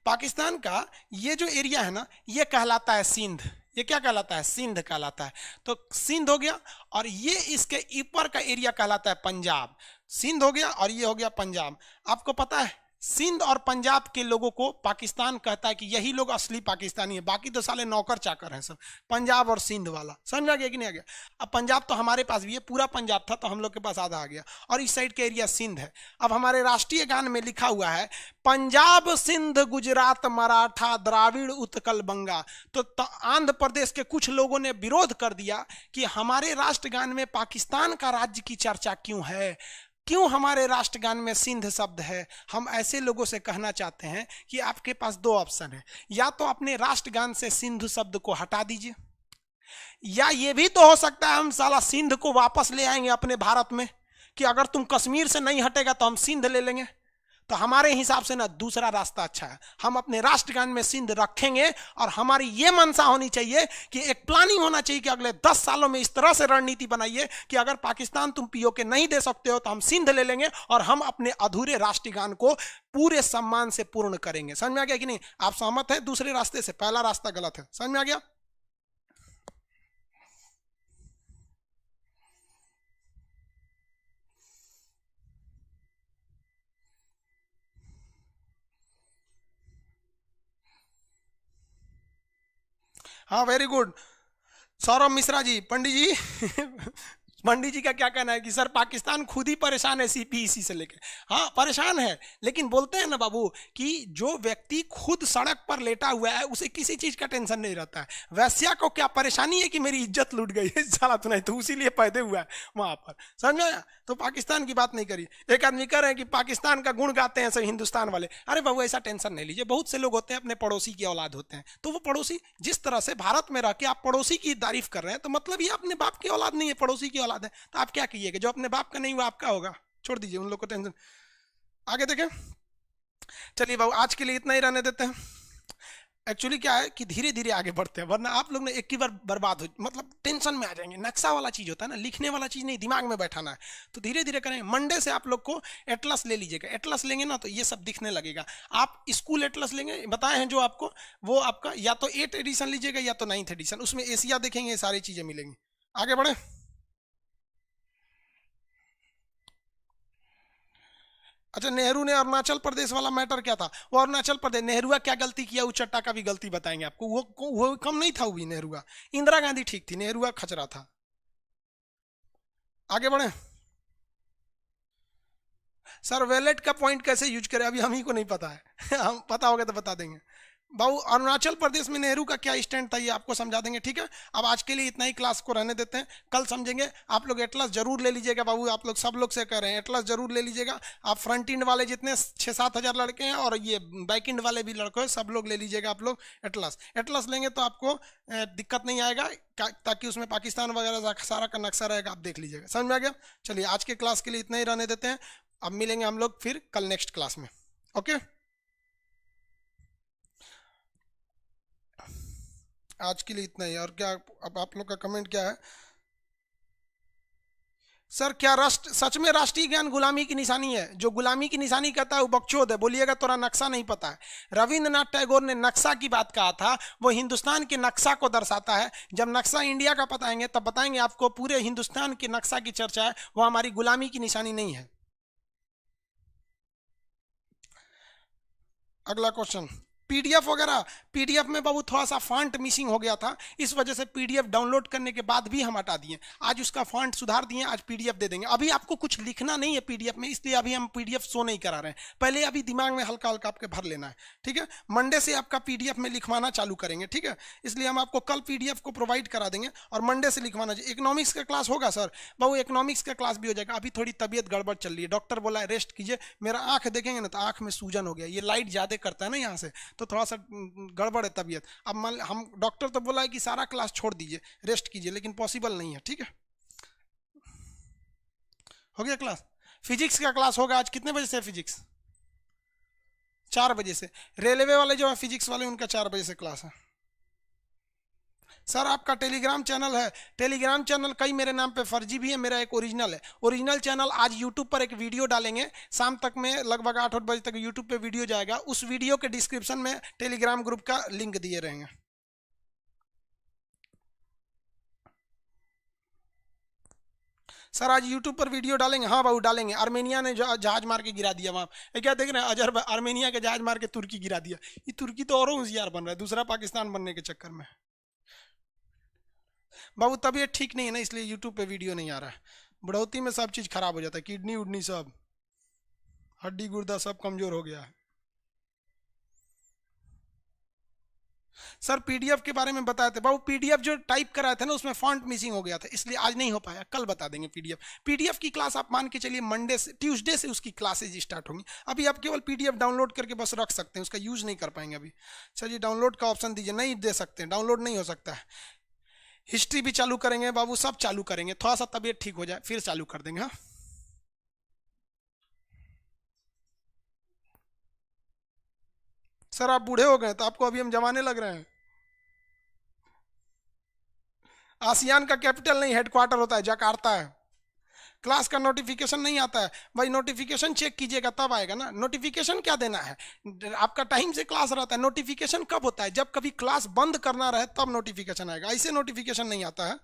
पाकिस्तान का ये जो एरिया है ना, ये कहलाता है सिंध। ये क्या कहलाता है? सिंध कहलाता है। तो सिंध हो गया, और ये इसके ऊपर का एरिया कहलाता है पंजाब। सिंध हो गया और ये हो गया पंजाब। आपको पता है सिंध और पंजाब के लोगों को पाकिस्तान कहता है कि यही लोग असली पाकिस्तानी है, बाकी तो साले नौकर चाकर हैं सब, पंजाब और सिंध वाला। समझ में आ गया कि नहीं आ गया? अब पंजाब तो हमारे पास भी है, पूरा पंजाब था तो हम लोग के पास आधा आ गया, और इस साइड के एरिया सिंध है। अब हमारे राष्ट्रीय गान में लिखा हुआ है पंजाब सिंध गुजरात मराठा द्राविड़ उत्कल बंगा। तो आंध्र प्रदेश के कुछ लोगों ने विरोध कर दिया कि हमारे राष्ट्रगान में पाकिस्तान का राज्य की चर्चा क्यों है, क्यों हमारे राष्ट्रगान में सिंध शब्द है। हम ऐसे लोगों से कहना चाहते हैं कि आपके पास 2 ऑप्शन है, या तो अपने राष्ट्रगान से सिंधु शब्द को हटा दीजिए, या ये भी तो हो सकता है हम साला सिंध को वापस ले आएंगे अपने भारत में, कि अगर तुम कश्मीर से नहीं हटेगा तो हम सिंध ले लेंगे। तो हमारे हिसाब से ना दूसरा रास्ता अच्छा है, हम अपने राष्ट्रगान में सिंध रखेंगे, और हमारी ये मंशा होनी चाहिए कि एक प्लानिंग होना चाहिए कि अगले 10 सालों में इस तरह से रणनीति बनाइए कि अगर पाकिस्तान तुम पीओके नहीं दे सकते हो तो हम सिंध ले लेंगे, और हम अपने अधूरे राष्ट्रगान को पूरे सम्मान से पूर्ण करेंगे। समझ में आ गया कि नहीं? आप सहमत हैं दूसरे रास्ते से? पहला रास्ता गलत है। समझ में आ गया? हाँ, वेरी गुड सौरभ मिश्रा जी। पंडित जी पंडित जी का क्या कहना है कि सर पाकिस्तान खुद ही परेशान है सीपीईसी से लेकर। हाँ परेशान है, लेकिन बोलते हैं ना बाबू कि जो व्यक्ति खुद सड़क पर लेटा हुआ है उसे किसी चीज का टेंशन नहीं रहता है। वैश्या को क्या परेशानी है कि मेरी इज्जत लूट गई है साला, तो नहीं तो उसीलिए पैदे हुआ है वहां पर। समझ में आया? तो पाकिस्तान की बात नहीं करी। एक आदमी कह रहे हैं कि पाकिस्तान का गुण गाते हैं सब हिंदुस्तान वाले। अरे बाबू ऐसा टेंशन नहीं लीजिए, बहुत से लोग होते हैं अपने पड़ोसी की औलाद होते हैं, तो वो पड़ोसी जिस तरह से भारत में रह के आप पड़ोसी की तारीफ कर रहे हैं, तो मतलब ये अपने बाप की औलाद नहीं है, पड़ोसी की औलाद औलाद है, तो आप क्या कहिएगा? जो अपने बाप का नहीं हुआ आपका होगा, छोड़ दीजिए उन लोग को टेंशन। आगे देखें, चलिए बाबू आज के लिए इतना ही रहने देते हैं। एक्चुअली क्या है कि धीरे धीरे आगे बढ़ते हैं, वरना आप लोग ने एक ही बार बर्बाद हो, मतलब टेंशन में आ जाएंगे। नक्शा वाला चीज होता है ना, लिखने वाला चीज नहीं, दिमाग में बैठाना है। तो धीरे धीरे करेंगे। मंडे से आप लोग को एटलस ले लीजिएगा। एटलस लेंगे ना तो ये सब दिखने लगेगा। आप स्कूल एटलस लेंगे, बताए हैं जो आपको, वो आपका या तो 8 एडिशन लीजिएगा या तो 9th एडिशन, उसमें एशिया देखेंगे, ये सारी चीजें मिलेंगी। आगे बढ़े। अच्छा, नेहरू ने अरुणाचल प्रदेश वाला मैटर क्या था? वो अरुणाचल प्रदेश, नेहरू क्या गलती किया, उस चट्टा का भी गलती बताएंगे आपको। वो कम नहीं था, वो भी नेहरू। इंदिरा गांधी ठीक थी, नेहरू खचरा था। आगे बढ़े। सर वैलेट का पॉइंट कैसे यूज करें, अभी हम ही को नहीं पता है हम पता होगा तो बता देंगे। बाबू अरुणाचल प्रदेश में नेहरू का क्या स्टैंड था ये आपको समझा देंगे, ठीक है। अब आज के लिए इतना ही, क्लास को रहने देते हैं, कल समझेंगे। आप लोग एटलस जरूर ले लीजिएगा बाबू, आप लोग सब लोग से कह रहे हैं एटलस जरूर ले लीजिएगा। आप फ्रंट इंड वाले जितने 6-7 हजार लड़के हैं और ये बैक इंड वाले भी लड़के हैं, सब लोग ले लीजिएगा आप लोग एटलस। एटलस लेंगे तो आपको दिक्कत नहीं आएगा, ताकि उसमें पाकिस्तान वगैरह सारा का नक्शा रहेगा, आप देख लीजिएगा। समझ में आ गया? चलिए आज के क्लास के लिए इतना ही रहने देते हैं। अब मिलेंगे हम लोग फिर कल नेक्स्ट क्लास में। ओके, आज के लिए इतना ही। और क्या अब आप लोग का कमेंट क्या है? सर क्या राष्ट्र सच में राष्ट्रीय ज्ञान गुलामी की निशानी है? जो गुलामी की निशानी कहता है वो बकचोद है। बोलिएगा तोरा नक्शा नहीं पता है। रविंद्रनाथ टैगोर ने नक्शा की बात कहा था, वो हिंदुस्तान के नक्शा को दर्शाता है। जब नक्शा इंडिया का बताएंगे तब बताएंगे आपको पूरे हिंदुस्तान के नक्शा की चर्चा है, वो हमारी गुलामी की निशानी नहीं है। अगला क्वेश्चन, पीडीएफ वगैरह। पीडीएफ में बाबू थोड़ा सा फॉन्ट मिसिंग हो गया था, इस वजह से पीडीएफ डाउनलोड करने के बाद भी हम हटा दिए। आज उसका फॉन्ट सुधार दिए, आज पीडीएफ दे देंगे। अभी आपको कुछ लिखना नहीं है पीडीएफ में, इसलिए अभी हम पीडीएफ शो नहीं करा रहे हैं। पहले अभी दिमाग में हल्का हल्का आपके भर लेना है, ठीक है। मंडे से आपका पीडीएफ में लिखवाना चालू करेंगे, ठीक है। इसलिए हम आपको कल पीडीएफ को प्रोवाइड करा देंगे और मंडे से लिखवाना। इकोनॉमिक्स का क्लास होगा सर बाबू, इकोनॉमिक्स का क्लास भी हो जाएगा। अभी थोड़ी तबियत गड़बड़ चल रही है, डॉक्टर बोला है रेस्ट कीजिए। मेरा आंख देखेंगे ना तो आंख में सूजन हो गया, ये लाइट ज्यादा करता है ना यहाँ से, तो थोड़ा सा गड़बड़ है तबीयत। अब मान हम डॉक्टर तो बोला है कि सारा क्लास छोड़ दीजिए, रेस्ट कीजिए, लेकिन पॉसिबल नहीं है, ठीक है। हो गया क्लास। फिजिक्स का क्लास होगा आज, कितने बजे से फिजिक्स? 4 बजे से। रेलवे वाले जो है फिजिक्स वाले, उनका 4 बजे से क्लास है। सर आपका टेलीग्राम चैनल है, टेलीग्राम चैनल कई मेरे नाम पे फर्जी भी है, मेरा एक ओरिजिनल है। ओरिजिनल चैनल आज यूट्यूब पर एक वीडियो डालेंगे शाम तक में, लगभग 8 बजे तक यूट्यूब पे वीडियो जाएगा। उस वीडियो के डिस्क्रिप्शन में टेलीग्राम ग्रुप का लिंक दिए रहेंगे। सर आज यूट्यूब पर वीडियो डालेंगे, हाँ बाबू डालेंगे। आर्मेनिया ने जहाज मार के गिरा दिया वहाँ, क्या देख रहे हैं? आर्मेनिया के जहाज मार के तुर्की गिरा दिया। ये तुर्की तो और होशियार बन रहा है दूसरा पाकिस्तान बनने के चक्कर में। बाबू तबीयत ठीक नहीं है ना, इसलिए यूट्यूब पे वीडियो नहीं आ रहा है। बुढ़ौती में सब चीज़ खराब हो जाता है, किडनी उडनी सब, हड्डी गुर्दा सब कमजोर हो गया है। सर पीडीएफ के बारे में बताए थे बाबू, पीडीएफ जो टाइप कराए थे ना उसमें फॉन्ट मिसिंग हो गया था, इसलिए आज नहीं हो पाया, कल बता देंगे पीडीएफ। पीडीएफ की क्लास आप मान के चलिए मंडे से, ट्यूसडे से उसकी क्लासेज स्टार्ट होंगी। अभी आप केवल पीडीएफ डाउनलोड करके बस रख सकते हैं, उसका यूज नहीं कर पाएंगे अभी। सर जी डाउनलोड का ऑप्शन दीजिए, नहीं दे सकते, डाउनलोड नहीं हो सकता है। हिस्ट्री भी चालू करेंगे बाबू, सब चालू करेंगे, थोड़ा सा तबीयत ठीक हो जाए फिर चालू कर देंगे। हाँ सर आप बूढ़े हो गए तो आपको अभी हम जमाने लग रहे हैं। आसियान का कैपिटल नहीं, हेडक्वार्टर होता है जकार्ता है। क्लास का नोटिफिकेशन नहीं आता है भाई, नोटिफिकेशन चेक कीजिएगा तब आएगा ना। नोटिफिकेशन क्या देना है, आपका टाइम से क्लास रहता है। नोटिफिकेशन कब होता है? जब कभी क्लास बंद करना रहे तब नोटिफिकेशन आएगा, ऐसे नोटिफिकेशन नहीं आता है।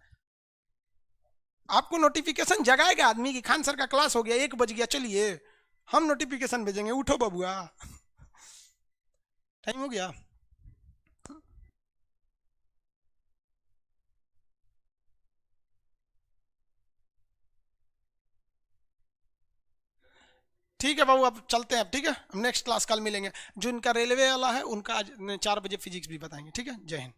आपको नोटिफिकेशन जगाएगा आदमी की खान सर का क्लास हो गया, 1 बज गया, चलिए हम नोटिफिकेशन भेजेंगे, उठो बबुआ टाइम हो गया। ठीक है बाबू, अब चलते हैं अब, ठीक है। हम नेक्स्ट क्लास कल मिलेंगे। जो इनका रेलवे वाला है उनका आज 4 बजे फिजिक्स भी बताएंगे, ठीक है। जय हिंद।